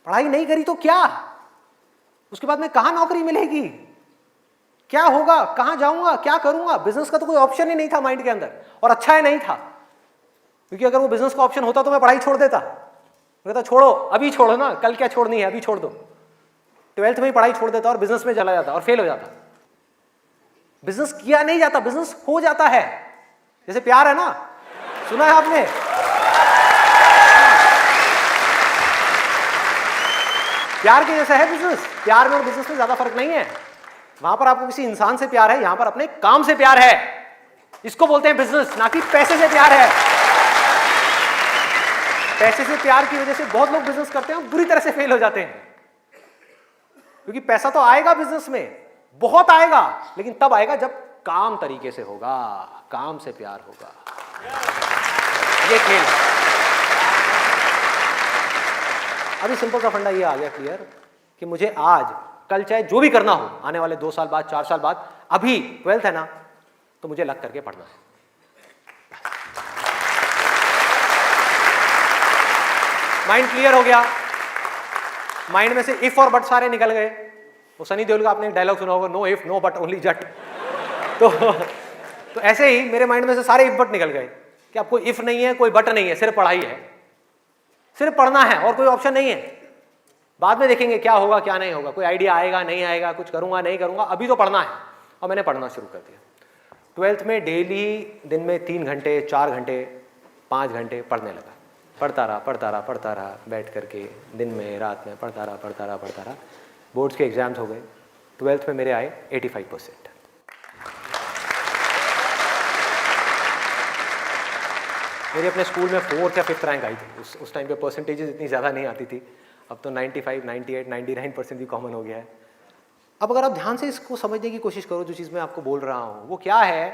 पढ़ाई नहीं करी तो क्या, उसके बाद में कहां नौकरी मिलेगी, क्या होगा, कहां जाऊंगा, क्या करूंगा। बिजनेस का तो कोई ऑप्शन ही नहीं था माइंड के अंदर, और अच्छा है नहीं था, क्योंकि अगर वो बिजनेस का ऑप्शन होता तो मैं पढ़ाई छोड़ देता। मैं कहता छोड़ो, अभी छोड़ो ना, कल क्या छोड़नी है, अभी छोड़ दो। 12th में ही पढ़ाई छोड़ देता और बिजनेस में चला जाता और फेल हो जाता। बिजनेस किया नहीं जाता, बिजनेस हो जाता है। जैसे प्यार है ना, सुना है आपने? प्यार के जैसा है बिजनेस। प्यार में और बिजनेस में ज्यादा फर्क नहीं है। वहां पर आपको किसी इंसान से प्यार है, यहां पर अपने काम से प्यार है। इसको बोलते हैं बिजनेस, ना कि पैसे से प्यार है। पैसे से प्यार की वजह से बहुत लोग बिजनेस करते हैं और बुरी तरह से फेल हो जाते हैं, क्योंकि पैसा तो आएगा बिजनेस में, बहुत आएगा, लेकिन तब आएगा जब काम तरीके से होगा, काम से प्यार होगा। ये खेल है। अभी सिंपल सा फंडा ये आ गया क्लियर कि मुझे आज कल चाहे जो भी करना हो, आने वाले 2 साल बाद, 4 साल बाद, अभी 12th है ना, तो मुझे लग करके पढ़ना है। माइंड क्लियर हो गया। माइंड में से इफ और बट सारे निकल गए। वो सनी देओल का आपने एक डायलॉग सुना होगा, no if no but only Jatt. तो ऐसे ही मेरे माइंड में से सारे इफ बट निकल गए कि अब कोई इफ नहीं है, कोई बट नहीं है, सिर्फ पढ़ाई है, सिर्फ पढ़ना है और कोई ऑप्शन नहीं है। बाद में देखेंगे क्या होगा क्या नहीं होगा, कोई आइडिया आएगा नहीं आएगा, कुछ करूंगा नहीं करूंगा, अभी तो पढ़ना है। और मैंने पढ़ना शुरू कर दिया। 12th में डेली दिन में 3 घंटे 4 घंटे 5 घंटे पढ़ने लगा। पढ़ता रहा बैठ करके, दिन में रात में पढ़ता रहा। बोर्ड्स के एग्जाम्स हो गए। 12th में मेरे आए 85%। मेरे अपने स्कूल में 4th या 5th रैंक आई थी। उस टाइम पे परसेंटेजेस इतनी ज़्यादा नहीं आती थी। अब तो 95, 98, 99% भी कॉमन हो गया है। अब अगर आप ध्यान से इसको समझने की कोशिश करो, जो चीज़ मैं आपको बोल रहा हूँ वो क्या है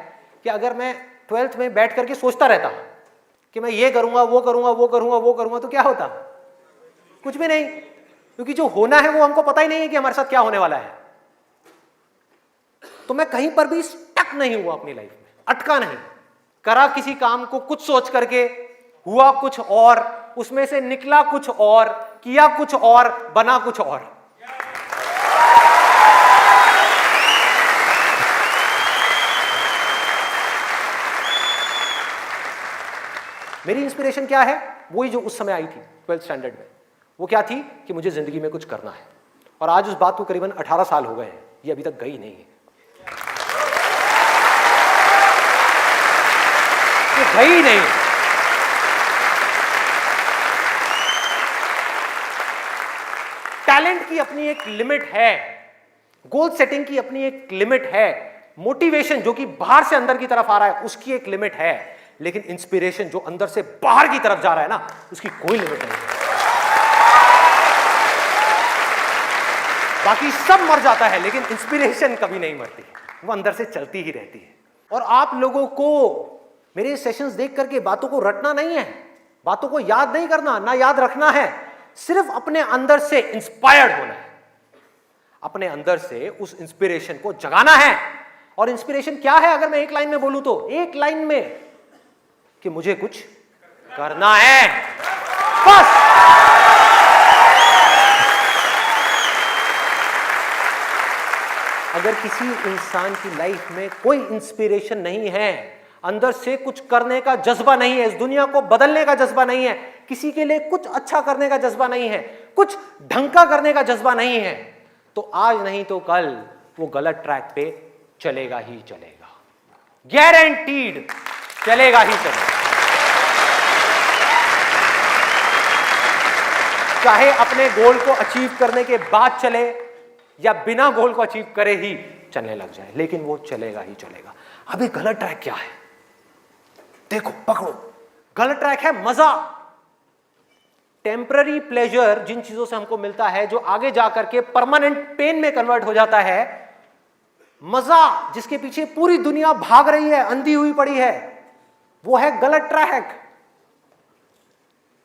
कि अगर मैं 12th में बैठ करके सोचता रहता कि मैं ये करूँगा वो करूँगा, तो क्या होता? कुछ भी नहीं, क्योंकि जो होना है वो हमको पता ही नहीं है कि हमारे साथ क्या होने वाला है। तो मैं कहीं पर भी स्टक नहीं हुआ अपनी लाइफ में, अटका नहीं। करा किसी काम को कुछ सोच करके, हुआ कुछ और, उसमें से निकला कुछ और, किया कुछ और, बना कुछ और। मेरी इंस्पिरेशन क्या है? वही जो उस समय आई थी 12th स्टैंडर्ड में। वो क्या थी कि मुझे जिंदगी में कुछ करना है। और आज उस बात को करीबन 18 साल हो गए हैं, ये अभी तक गई नहीं है, ये गई नहीं। टैलेंट की अपनी एक लिमिट है, गोल सेटिंग की अपनी एक लिमिट है, मोटिवेशन जो कि बाहर से अंदर की तरफ आ रहा है उसकी एक लिमिट है, लेकिन इंस्पिरेशन जो अंदर से बाहर की तरफ जा रहा है ना, उसकी कोई लिमिट नहीं है। बाकी सब मर जाता है, लेकिन इंस्पिरेशन कभी नहीं मरती, वो अंदर से चलती ही रहती है। और आप लोगों को मेरे सेशंस देख करके बातों को रटना नहीं है, बातों को याद नहीं करना, ना याद रखना है, सिर्फ अपने अंदर से इंस्पायर्ड होना है, अपने अंदर से उस इंस्पिरेशन को जगाना है। और इंस्पिरेशन क्या है अगर मैं एक लाइन में बोलूं तो, एक लाइन में कि मुझे कुछ करना है, बस। अगर किसी इंसान की लाइफ में कोई इंस्पिरेशन नहीं है, अंदर से कुछ करने का जज्बा नहीं है, इस दुनिया को बदलने का जज्बा नहीं है, किसी के लिए कुछ अच्छा करने का जज्बा नहीं है, कुछ ढंग का करने का जज्बा नहीं है, तो आज नहीं तो कल वो गलत ट्रैक पे चलेगा ही चलेगा, गारंटीड चलेगा ही चलेगा। चाहे अपने गोल को अचीव करने के बाद चले या बिना गोल को अचीव करे ही चलने लग जाए, लेकिन वो चलेगा ही चलेगा। अभी गलत ट्रैक क्या है? देखो, पकड़ो, गलत ट्रैक है मजा, टेम्पररी प्लेजर, जिन चीजों से हमको मिलता है जो आगे जाकर के परमानेंट पेन में कन्वर्ट हो जाता है। मजा जिसके पीछे पूरी दुनिया भाग रही है, अंधी हुई पड़ी है, वो है गलत ट्रैक।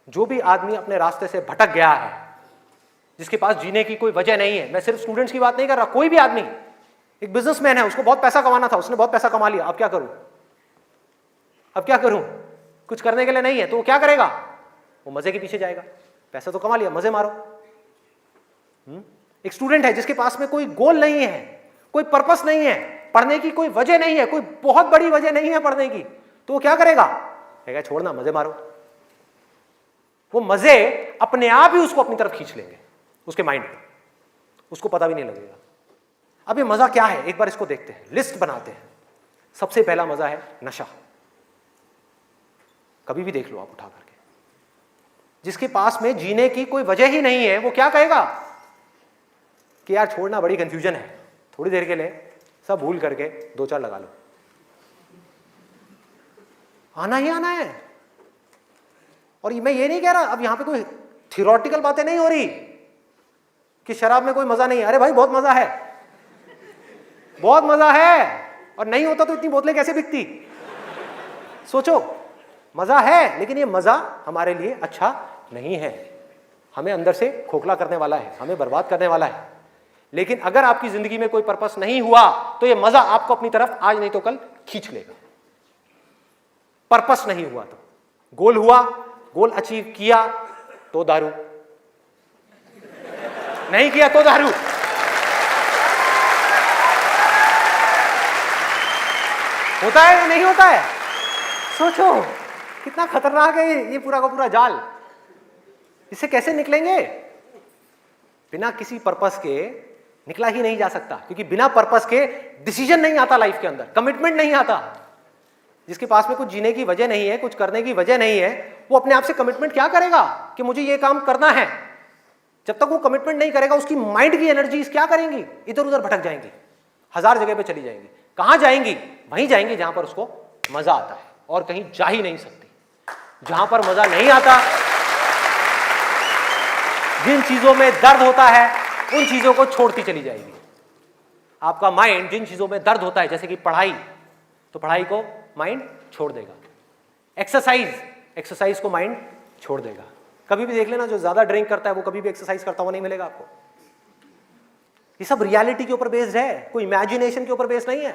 जो भी आदमी अपने रास्ते से भटक गया है, जिसके पास जीने की कोई वजह नहीं है, मैं सिर्फ स्टूडेंट्स की बात नहीं कर रहा, कोई भी आदमी, एक बिजनेसमैन है, उसको बहुत पैसा कमाना था, उसने बहुत पैसा कमा लिया, अब क्या करूं, अब क्या करूं, कुछ करने के लिए नहीं है, तो वो क्या करेगा? वो मजे के पीछे जाएगा। पैसा तो कमा लिया, मजे मारो। एक स्टूडेंट है जिसके पास में कोई गोल नहीं है, कोई पर्पस नहीं है, पढ़ने की कोई वजह नहीं है, कोई बहुत बड़ी वजह नहीं है पढ़ने की, तो वो क्या करेगा? कहेगा छोड़ना, मजे मारो। वो मजे अपने आप ही उसको अपनी तरफ खींच लेंगे, उसके माइंड में, उसको पता भी नहीं लगेगा। अब ये मजा क्या है, एक बार इसको देखते हैं, लिस्ट बनाते हैं। सबसे पहला मजा है नशा। कभी भी देख लो आप उठा करके, जिसके पास में जीने की कोई वजह ही नहीं है, वो क्या कहेगा कि यार छोड़ना, बड़ी कंफ्यूजन है, थोड़ी देर के लिए सब भूल करके 2-4 लगा लो। आना ही आना है। और मैं ये नहीं कह रहा, अब यहां पे कोई थियोरेटिकल बातें नहीं हो रही कि शराब में कोई मजा नहीं है। अरे भाई बहुत मजा है, बहुत मजा है। और नहीं होता तो इतनी बोतलें कैसे बिकती? सोचो, मजा है, लेकिन ये मजा हमारे लिए अच्छा नहीं है, हमें अंदर से खोखला करने वाला है, हमें बर्बाद करने वाला है। लेकिन अगर आपकी जिंदगी में कोई पर्पस नहीं हुआ तो ये मजा आपको अपनी तरफ आज नहीं तो कल खींच लेगा। पर्पस नहीं हुआ तो गोल हुआ, गोल अचीव किया तो दारू, नहीं किया तो दारू। होता है या नहीं होता है? सोचो कितना खतरनाक है ये पूरा का पूरा जाल। इससे कैसे निकलेंगे? बिना किसी पर्पस के निकला ही नहीं जा सकता, क्योंकि बिना पर्पस के डिसीजन नहीं आता लाइफ के अंदर, कमिटमेंट नहीं आता। जिसके पास में कुछ जीने की वजह नहीं है, कुछ करने की वजह नहीं है, वो अपने आप से कमिटमेंट क्या करेगा कि मुझे ये काम करना है? जब तक वो कमिटमेंट नहीं करेगा, उसकी माइंड की एनर्जीज क्या करेंगी? इधर उधर भटक जाएंगी, 1000 जगह पे चली जाएंगी। कहां जाएंगी? वहीं जाएंगी जहां पर उसको मजा आता है, और कहीं जा ही नहीं सकती। जहां पर मजा नहीं आता, जिन चीजों में दर्द होता है, उन चीजों को छोड़ती चली जाएगी। आपका माइंड जिन चीजों में दर्द होता है, जैसे कि पढ़ाई, तो पढ़ाई को माइंड छोड़ देगा। एक्सरसाइज को माइंड छोड़ देगा। कभी भी देख लेना, जो ज्यादा ड्रिंक करता है वो कभी भी एक्सरसाइज करता हुआ नहीं मिलेगा आपको। ये सब रियलिटी के ऊपर बेस्ड है, कोई इमेजिनेशन के ऊपर बेस्ड नहीं है।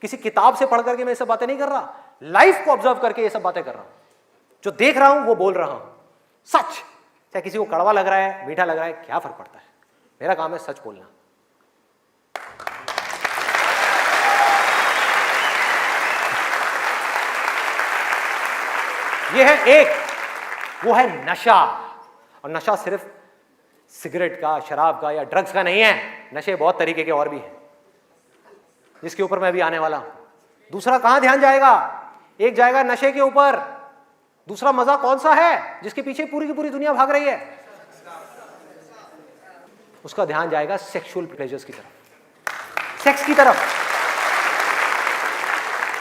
किसी किताब से पढ़ करके मैं ये सब बातें नहीं कर रहा, लाइफ को ऑब्जर्व करके ये सब बातें कर रहा हूं। जो देख रहा हूं वो बोल रहा हूं, सच। चाहे किसी को कड़वा लग रहा है, मीठा लग रहा है, क्या फर्क पड़ता है? मेरा काम है सच बोलना। ये है एक, वो है नशा। और नशा सिर्फ सिगरेट का, शराब का या ड्रग्स का नहीं है। नशे बहुत तरीके के और भी हैं, जिसके ऊपर मैं अभी आने वाला हूं। दूसरा कहां ध्यान जाएगा? एक जाएगा नशे के ऊपर, दूसरा मजा कौन सा है जिसके पीछे पूरी की पूरी दुनिया भाग रही है? उसका ध्यान जाएगा सेक्सुअल प्लेजर्स की तरफ, सेक्स की तरफ।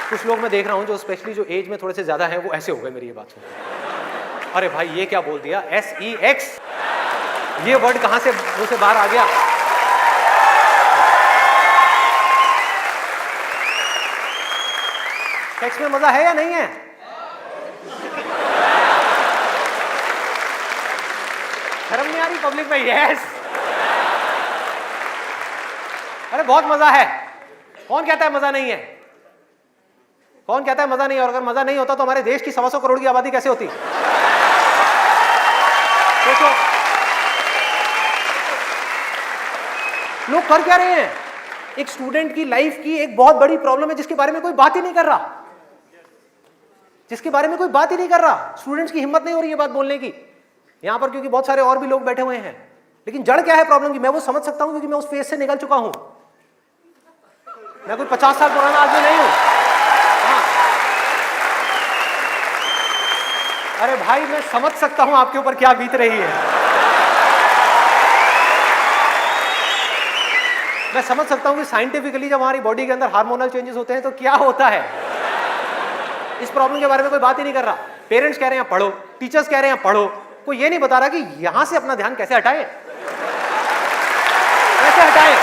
कुछ लोग मैं देख रहा हूं जो स्पेशली जो एज में थोड़े से ज्यादा है, वो ऐसे हो गए मेरी ये बात सुन। अरे भाई ये क्या बोल दिया? SEX, ये वर्ड कहां से मुंह से बाहर आ गया? सेक्स में मजा है या नहीं है? शर्म नहीं आ रही पब्लिक में? यस, अरे बहुत मजा है। कौन कहता है मजा नहीं है? कौन कहता है मजा नहीं है? और अगर मजा नहीं होता तो हमारे देश की 125 करोड़ की आबादी कैसे होती? सोचो, लोग कर क्या रहे हैं? एक स्टूडेंट की लाइफ की एक बहुत बड़ी प्रॉब्लम है जिसके बारे में कोई बात ही नहीं कर रहा, जिसके बारे में कोई बात ही नहीं कर रहा। स्टूडेंट्स की हिम्मत नहीं हो रही है बात बोलने की यहां पर, क्योंकि बहुत सारे और भी लोग बैठे हुए हैं। लेकिन जड़ क्या है प्रॉब्लम की, मैं वो समझ सकता हूं, क्योंकि मैं उस फेज से निकल चुका हूं। मैं कोई 50 साल पुराना आदमी नहीं हूं। हाँ। अरे भाई मैं समझ सकता हूं आपके ऊपर क्या बीत रही है। मैं समझ सकता हूं कि साइंटिफिकली जब हमारी बॉडी के अंदर हार्मोनल चेंजेस होते हैं तो क्या होता है। इस प्रॉब्लम के बारे में कोई बात ही नहीं कर रहा। पेरेंट्स कह रहे हैं पढ़ो, टीचर्स कह रहे हैं पढ़ो, कोई ये नहीं बता रहा कि यहां से अपना ध्यान कैसे हटाए, कैसे हटाए।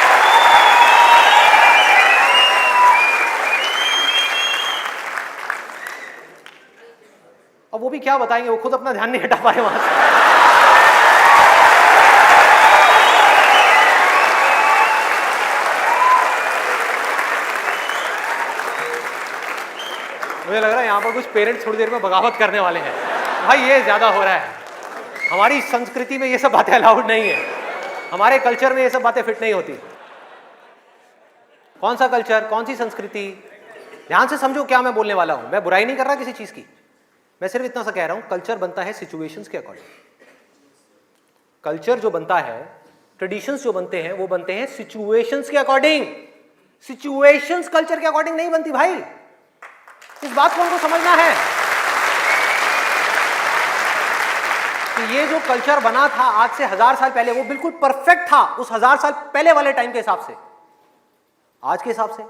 अब वो भी क्या बताएंगे, वो खुद अपना ध्यान नहीं हटा पाए वहां से। मुझे लग रहा है यहां पर कुछ पेरेंट्स थोड़ी देर में बगावत करने वाले हैं। भाई ये ज्यादा हो रहा है। हमारी संस्कृति में ये सब बातें अलाउड नहीं है, हमारे कल्चर में ये सब बातें फिट नहीं होती। कौन सा कल्चर, कौन सी संस्कृति? ध्यान से समझो क्या मैं बोलने वाला हूं। मैं बुराई नहीं कर रहा किसी चीज की, मैं सिर्फ इतना सा कह रहा हूं, कल्चर बनता है सिचुएशंस के अकॉर्डिंग। कल्चर जो बनता है, ट्रेडिशंस जो बनते हैं, वो बनते हैं सिचुएशंस के अकॉर्डिंग। सिचुएशंस कल्चर के अकॉर्डिंग नहीं बनती भाई, इस बात को उनको समझना है कि ये जो कल्चर बना था आज से 1000 साल पहले वो बिल्कुल परफेक्ट था उस 1000 साल पहले वाले टाइम के हिसाब से। आज के हिसाब से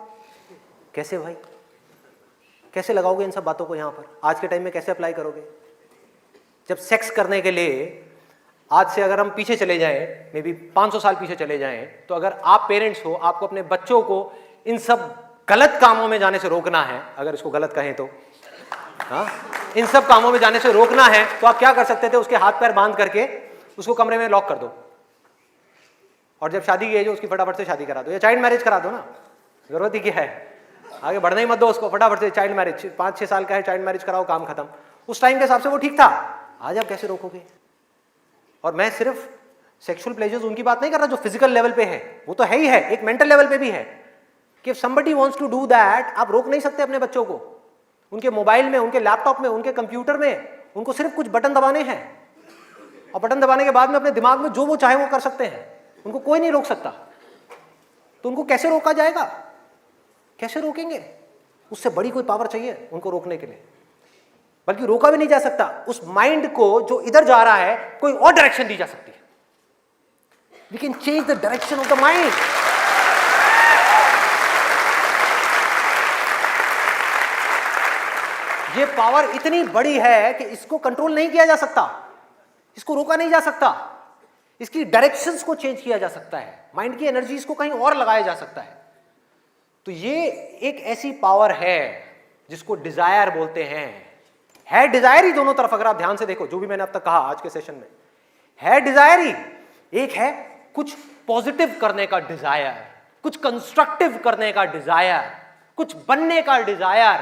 कैसे भाई, कैसे लगाओगे इन सब बातों को यहां पर, आज के टाइम में कैसे अप्लाई करोगे? जब सेक्स करने के लिए आज से अगर हम पीछे चले जाएं, मे बी 500 साल पीछे चले जाएं, तो अगर आप पेरेंट्स हो, आपको अपने बच्चों को इन सब गलत कामों में जाने से रोकना है, अगर इसको गलत कहें तो, हाँ, इन सब कामों में जाने से रोकना है, तो आप क्या कर सकते थे? उसके हाथ पैर बांध करके उसको कमरे में लॉक कर दो, और जब शादी की एज हो उसकी फटाफट से शादी करा दो, या चाइल्ड मैरिज करा दो ना, जरूरत ही क्या है, आगे बढ़ने ही मत दो उसको, फटाफट से चाइल्ड मैरिज, 5-6 साल का है, चाइल्ड मैरिज कराओ, काम खत्म। उस टाइम के हिसाब से वो ठीक था, आज आप कैसे रोकोगे? और मैं सिर्फ सेक्सुअल प्लेजर्स उनकी बात नहीं कर रहा जो फिजिकल लेवल पे है, वो तो है ही है, एक मेंटल लेवल पे भी है कि somebody wants to do that, आप रोक नहीं सकते अपने बच्चों को। उनके मोबाइल में, उनके लैपटॉप में, उनके कंप्यूटर में उनको सिर्फ कुछ बटन दबाने हैं, और बटन दबाने के बाद में अपने दिमाग में जो वो चाहे वो कर सकते हैं, उनको कोई नहीं रोक सकता। तो उनको कैसे रोका जाएगा? कैसे रोकेंगे? उससे बड़ी कोई पावर चाहिए उनको रोकने के लिए, बल्कि रोका भी नहीं जा सकता। उस माइंड को जो इधर जा रहा है कोई और डायरेक्शन दी जा सकती है। We can change the direction of the mind. ये पावर इतनी बड़ी है कि इसको कंट्रोल नहीं किया जा सकता, इसको रोका नहीं जा सकता, इसकी डायरेक्शंस को चेंज किया जा सकता है, माइंड की एनर्जीज को कहीं और लगाया जा सकता है। तो ये एक ऐसी पावर है जिसको डिजायर बोलते हैं। है डिजायर ही दोनों तरफ, अगर आप ध्यान से देखो जो भी मैंने अब तक कहा आज के सेशन में, है डिजायर ही। एक है कुछ पॉजिटिव करने का डिजायर, कुछ कंस्ट्रक्टिव करने का डिजायर, कुछ बनने का डिजायर,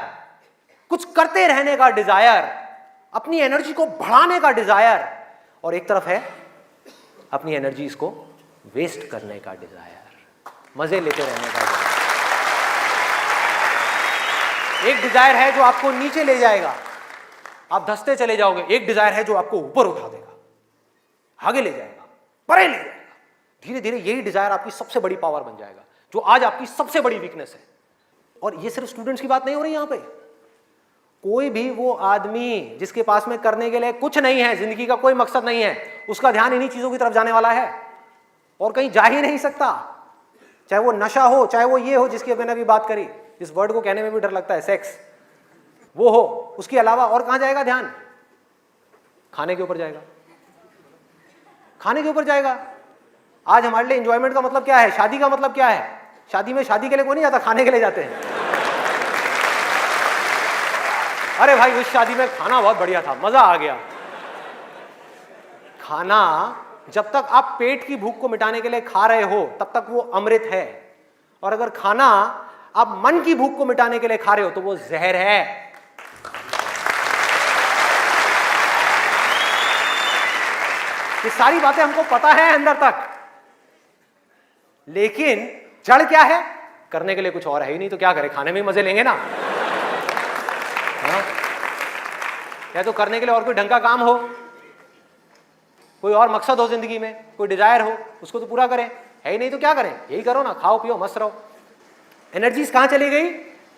कुछ करते रहने का डिजायर, अपनी एनर्जी को बढ़ाने का डिजायर, और एक तरफ है अपनी एनर्जी को वेस्ट करने का डिजायर, मजे लेते रहने का डिजायर। एक डिजायर है जो आपको नीचे ले जाएगा, आप धंसते चले जाओगे। एक डिजायर है जो आपको ऊपर उठा देगा, आगे ले जाएगा, परे ले जाएगा। धीरे धीरे यही डिजायर आपकी सबसे बड़ी पावर बन जाएगा, जो आज आपकी सबसे बड़ी वीकनेस है। और ये सिर्फ स्टूडेंट्स की बात नहीं हो रही यहां पे, कोई भी वो आदमी जिसके पास में करने के लिए कुछ नहीं है, जिंदगी का कोई मकसद नहीं है, उसका ध्यान इन्हीं चीजों की तरफ जाने वाला है और कहीं जा ही नहीं सकता। चाहे वो नशा हो, चाहे वो ये हो जिसकी मैंने अभी बात करी, इस वर्ड को कहने में भी डर लगता है, सेक्स, वो हो, उसके अलावा और कहां जाएगा ध्यान? खाने के ऊपर जाएगा, खाने के ऊपर जाएगा। आज हमारे लिए एंजॉयमेंट का मतलब क्या है? शादी का मतलब क्या है? शादी में शादी के लिए कोई नहीं जाता, खाने के लिए जाते हैं। अरे भाई उस शादी में खाना बहुत बढ़िया था, मजा आ गया। खाना जब तक आप पेट की भूख को मिटाने के लिए खा रहे हो तब तक वो अमृत है, और अगर खाना आप मन की भूख को मिटाने के लिए खा रहे हो तो वो जहर है। ये सारी बातें हमको पता है अंदर तक, लेकिन जड़ क्या है? करने के लिए कुछ और है ही नहीं, तो क्या करें? खाने में मजे लेंगे ना। हाँ? या तो करने के लिए और कोई ढंग का काम हो, कोई और मकसद हो जिंदगी में, कोई डिजायर हो, उसको तो पूरा करें। है ही नहीं तो क्या करें? यही करो ना, खाओ पियो मस्त रहो। एनर्जीज कहां चली गई?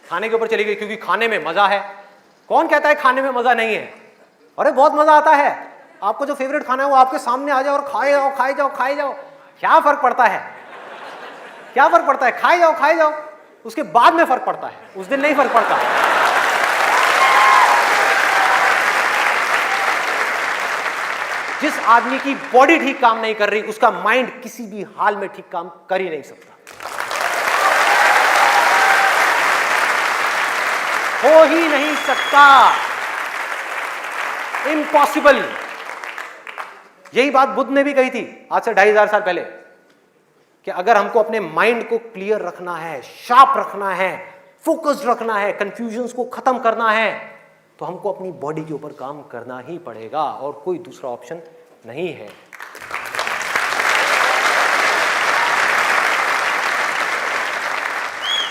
खाने के ऊपर चली गई, क्योंकि खाने में मजा है। कौन कहता है खाने में मजा नहीं है? अरे बहुत मजा आता है। आपको जो फेवरेट खाना है वो आपके सामने आ जाओ और खाए जाओ, खाए जाओ, खाए जाओ। क्या फर्क पड़ता है? क्या फर्क पड़ता है? खाए जाओ, खाए जाओ। उसके बाद में फर्क पड़ता है, उस दिन नहीं फर्क पड़ता। जिस आदमी की बॉडी ठीक काम नहीं कर रही, उसका माइंड किसी भी हाल में ठीक काम कर ही नहीं सकता, हो ही नहीं सकता, इम्पॉसिबल। यही बात बुद्ध ने भी कही थी आज से 2500 साल पहले, कि अगर हमको अपने माइंड को क्लियर रखना है, शार्प रखना है, फोकस्ड रखना है, कंफ्यूजन्स को खत्म करना है, तो हमको अपनी बॉडी के ऊपर काम करना ही पड़ेगा, और कोई दूसरा ऑप्शन नहीं है।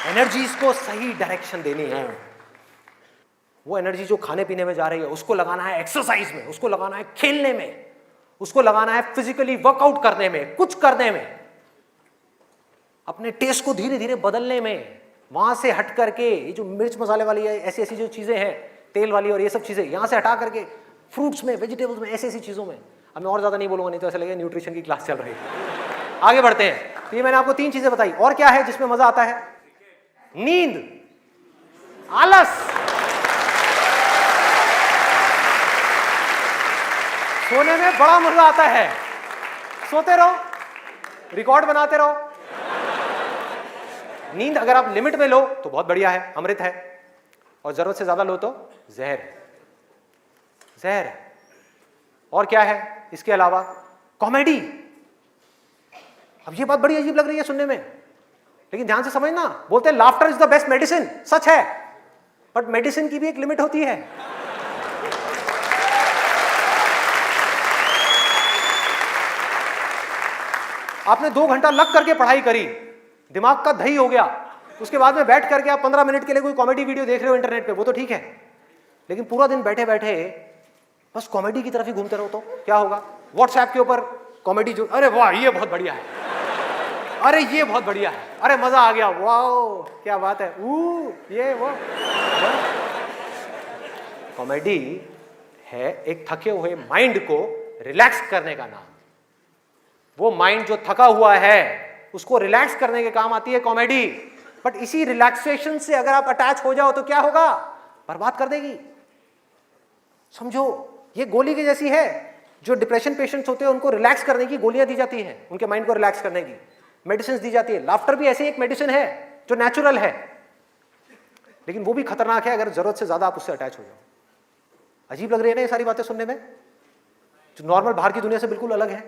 एनर्जीज को सही डायरेक्शन देनी है। वो एनर्जी जो खाने पीने में जा रही है उसको लगाना है एक्सरसाइज में, उसको लगाना है खेलने में, उसको लगाना है फिजिकली वर्कआउट करने में, कुछ करने में। अपने टेस्ट को धीरे धीरे बदलने में, वहां से हट करके ये जो मिर्च मसाले वाली ऐसी ऐसी जो चीजें हैं, तेल वाली और ये सब चीजें, यहां से हटा करके फ्रूट्स में, वेजिटेबल्स में, ऐसी ऐसी चीजों में। अब मैं और ज्यादा नहीं बोलूंगा, नहीं तो ऐसा लगेगा न्यूट्रिशन की क्लास चल रही है। आगे बढ़ते हैं। तो ये मैंने आपको 3 चीजें बताई। और क्या है जिसमें मजा आता है? नींद, आलस। सोने में बड़ा मजा आता है, सोते रहो, रिकॉर्ड बनाते रहो। नींद अगर आप लिमिट में लो तो बहुत बढ़िया है, अमृत है, और जरूरत से ज्यादा लो तो जहर है, जहर है। और क्या है इसके अलावा? कॉमेडी। अब ये बात बड़ी अजीब लग रही है सुनने में, लेकिन ध्यान से समझना, बोलते हैं laughter is the best medicine. सच है, बट मेडिसिन की भी एक लिमिट होती है। आपने 2 घंटा लग करके पढ़ाई करी, दिमाग का दही हो गया, उसके बाद में बैठ करके आप 15 मिनट के लिए कोई कॉमेडी वीडियो देख रहे हो इंटरनेट पे, वो तो ठीक है, लेकिन पूरा दिन बैठे बैठे बस कॉमेडी की तरफ ही घूमते रहो तो क्या होगा? व्हाट्सएप के ऊपर कॉमेडी जो, अरे वाह ये बहुत बढ़िया है, अरे ये बहुत बढ़िया है, अरे मजा आ गया, वाह क्या बात है, ये वो। कॉमेडी है एक थके हुए माइंड को रिलैक्स करने का नाम। वो माइंड जो थका हुआ है उसको रिलैक्स करने के काम आती है कॉमेडी। बट इसी रिलैक्सेशन से अगर आप अटैच हो जाओ तो क्या होगा? बर्बाद कर देगी। समझो ये गोली की जैसी है। जो डिप्रेशन पेशेंट्स होते हैं उनको रिलैक्स करने की गोलियां दी जाती हैं, उनके माइंड को रिलैक्स करने की मेडिसिन दी जाती है। लाफ्टर भी ऐसी एक मेडिसिन है जो नेचुरल है, लेकिन वो भी खतरनाक है अगर जरूरत से ज्यादा आप उससे अटैच हो जाओ। अजीब लग रही है ना ये सारी बातें सुनने में, जो नॉर्मल बाहर की दुनिया से बिल्कुल अलग है।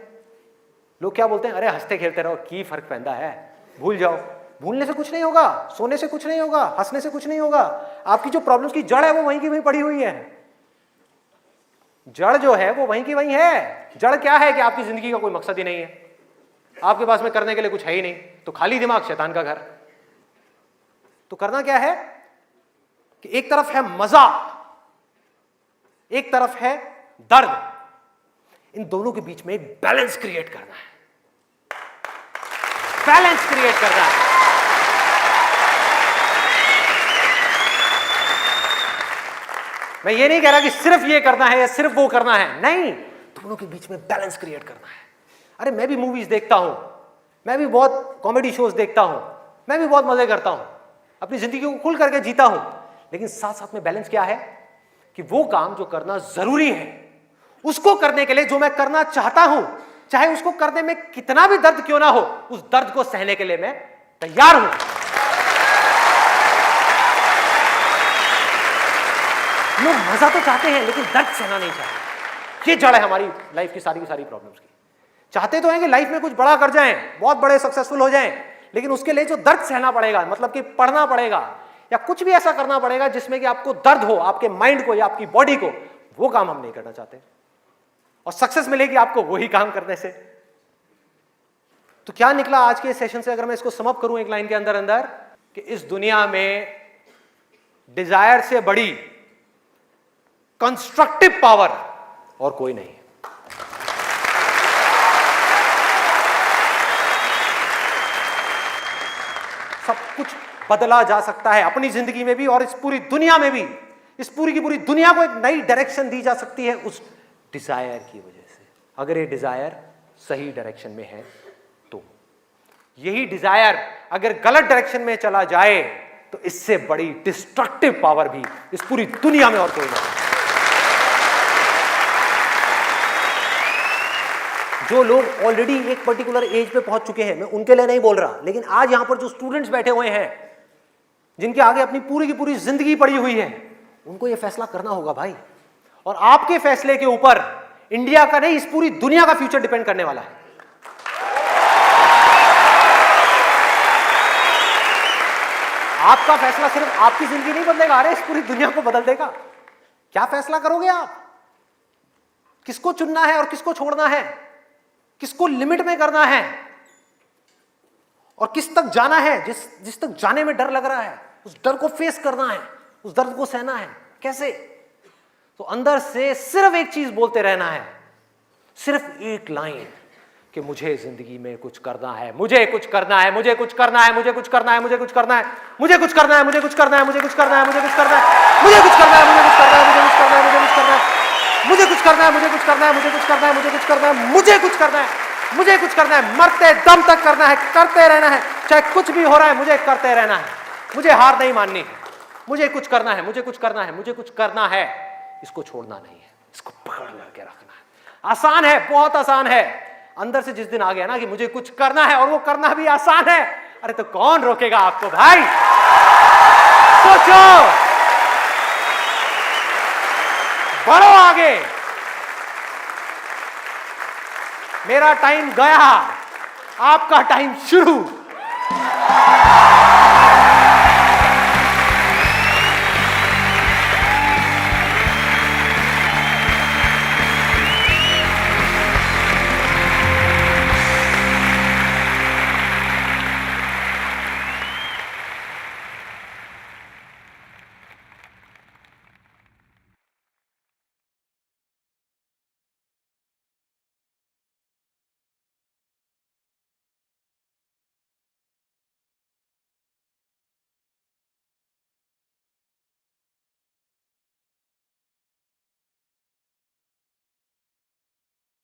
लोग क्या बोलते हैं? अरे हंसते खेलते रहो, की फर्क पैदा है, भूल जाओ। भूलने से कुछ नहीं होगा, सोने से कुछ नहीं होगा, हंसने से कुछ नहीं होगा। आपकी जो प्रॉब्लम्स की जड़ है वो वहीं की वहीं पड़ी हुई है। जड़ जो है वो वहीं की वहीं है। जड़ क्या है कि आपकी जिंदगी का कोई मकसद ही नहीं है, आपके पास में करने के लिए कुछ है ही नहीं, तो खाली दिमाग शैतान का घर। तो करना क्या है कि एक तरफ है मजा, एक तरफ है दर्द, इन दोनों के बीच में एक बैलेंस क्रिएट करना है। बैलेंस क्रिएट करना है। मैं ये नहीं कह रहा कि सिर्फ ये करना है या सिर्फ वो करना है, नहीं, दोनों के बीच में बैलेंस क्रिएट करना है। अरे मैं भी मूवीज देखता हूं, मैं भी बहुत कॉमेडी शोज देखता हूं, मैं भी बहुत मजे करता हूं, अपनी जिंदगी को खुल करके जीता हूं, लेकिन साथ साथ में बैलेंस क्या है कि वो काम जो करना जरूरी है उसको करने के लिए जो मैं करना चाहता हूं, चाहे उसको करने में कितना भी दर्द क्यों ना हो, उस दर्द को सहने के लिए मैं तैयार हूं। लोग मजा तो चाहते हैं लेकिन दर्द सहना नहीं चाहते। ये जड़ है हमारी लाइफ की सारी प्रॉब्लम्स की। चाहते तो हैं कि लाइफ में कुछ बड़ा कर जाएं, बहुत बड़े सक्सेसफुल हो जाएं, लेकिन उसके लिए जो दर्द सहना पड़ेगा, मतलब कि पढ़ना पड़ेगा या कुछ भी ऐसा करना पड़ेगा जिसमें कि आपको दर्द हो, आपके माइंड को या आपकी बॉडी को, वो काम हम नहीं करना चाहते। और सक्सेस मिलेगी आपको वही काम करने से। तो क्या निकला आज के सेशन से, अगर मैं इसको समअप करूं एक लाइन के अंदर अंदर, कि इस दुनिया में डिजायर से बड़ी कंस्ट्रक्टिव पावर और कोई नहीं। सब कुछ बदला जा सकता है अपनी जिंदगी में भी और इस पूरी दुनिया में भी। इस पूरी की पूरी दुनिया को एक नई डायरेक्शन दी जा सकती है उस डिजायर की वजह से, अगर ये डिजायर सही डायरेक्शन में है तो। यही डिजायर अगर गलत डायरेक्शन में चला जाए तो इससे बड़ी डिस्ट्रक्टिव पावर भी इस पूरी दुनिया में और कोई नहीं। जो लोग ऑलरेडी एक पर्टिकुलर एज पे पहुंच चुके हैं, मैं उनके लिए नहीं बोल रहा, लेकिन आज यहां पर जो स्टूडेंट्स बैठे हुए हैं जिनके आगे अपनी पूरी की पूरी जिंदगी पड़ी हुई है, उनको यह फैसला करना होगा भाई। और आपके फैसले के ऊपर इंडिया का नहीं, इस पूरी दुनिया का फ्यूचर डिपेंड करने वाला है। आपका फैसला सिर्फ आपकी जिंदगी नहीं बदलेगा, अरे इस पूरी दुनिया को बदल देगा। क्या फैसला करोगे आप? किसको चुनना है और किसको छोड़ना है, किसको लिमिट में करना है और किस तक जाना है। जिस तक जाने में डर लग रहा है, उस डर को फेस करना है, उस दर्द को सहना है। कैसे? तो अंदर से सिर्फ एक चीज बोलते रहना है, सिर्फ एक लाइन, कि मुझे जिंदगी में कुछ करना है, मुझे कुछ करना है, मुझे कुछ करना है, मुझे कुछ करना है, मुझे कुछ करना है, मुझे कुछ करना है, मुझे कुछ करना है, मुझे कुछ करना है, मुझे कुछ करना है, मुझे कुछ करना है, मुझे कुछ करना है, मुझे कुछ करना है, मुझे कुछ करना है, मुझे कुछ करना है, मुझे कुछ करना है, मुझे कुछ करना है, मुझे कुछ करना है, मुझे कुछ करना है, मुझे कुछ करना है, मरते दम तक करना है, करते रहना है, चाहे कुछ भी हो रहा है, मुझे करते रहना है, मुझे हार नहीं माननी, मुझे कुछ करना है, मुझे कुछ करना है, मुझे कुछ करना है, इसको छोड़ना नहीं है, इसको पकड़ करके रखना है। आसान है, बहुत आसान है। अंदर से जिस दिन आ गया ना कि मुझे कुछ करना है और वो करना भी आसान है, अरे तो कौन रोकेगा आपको भाई? सोचो, बढ़ो आगे। मेरा टाइम गया, आपका टाइम शुरू।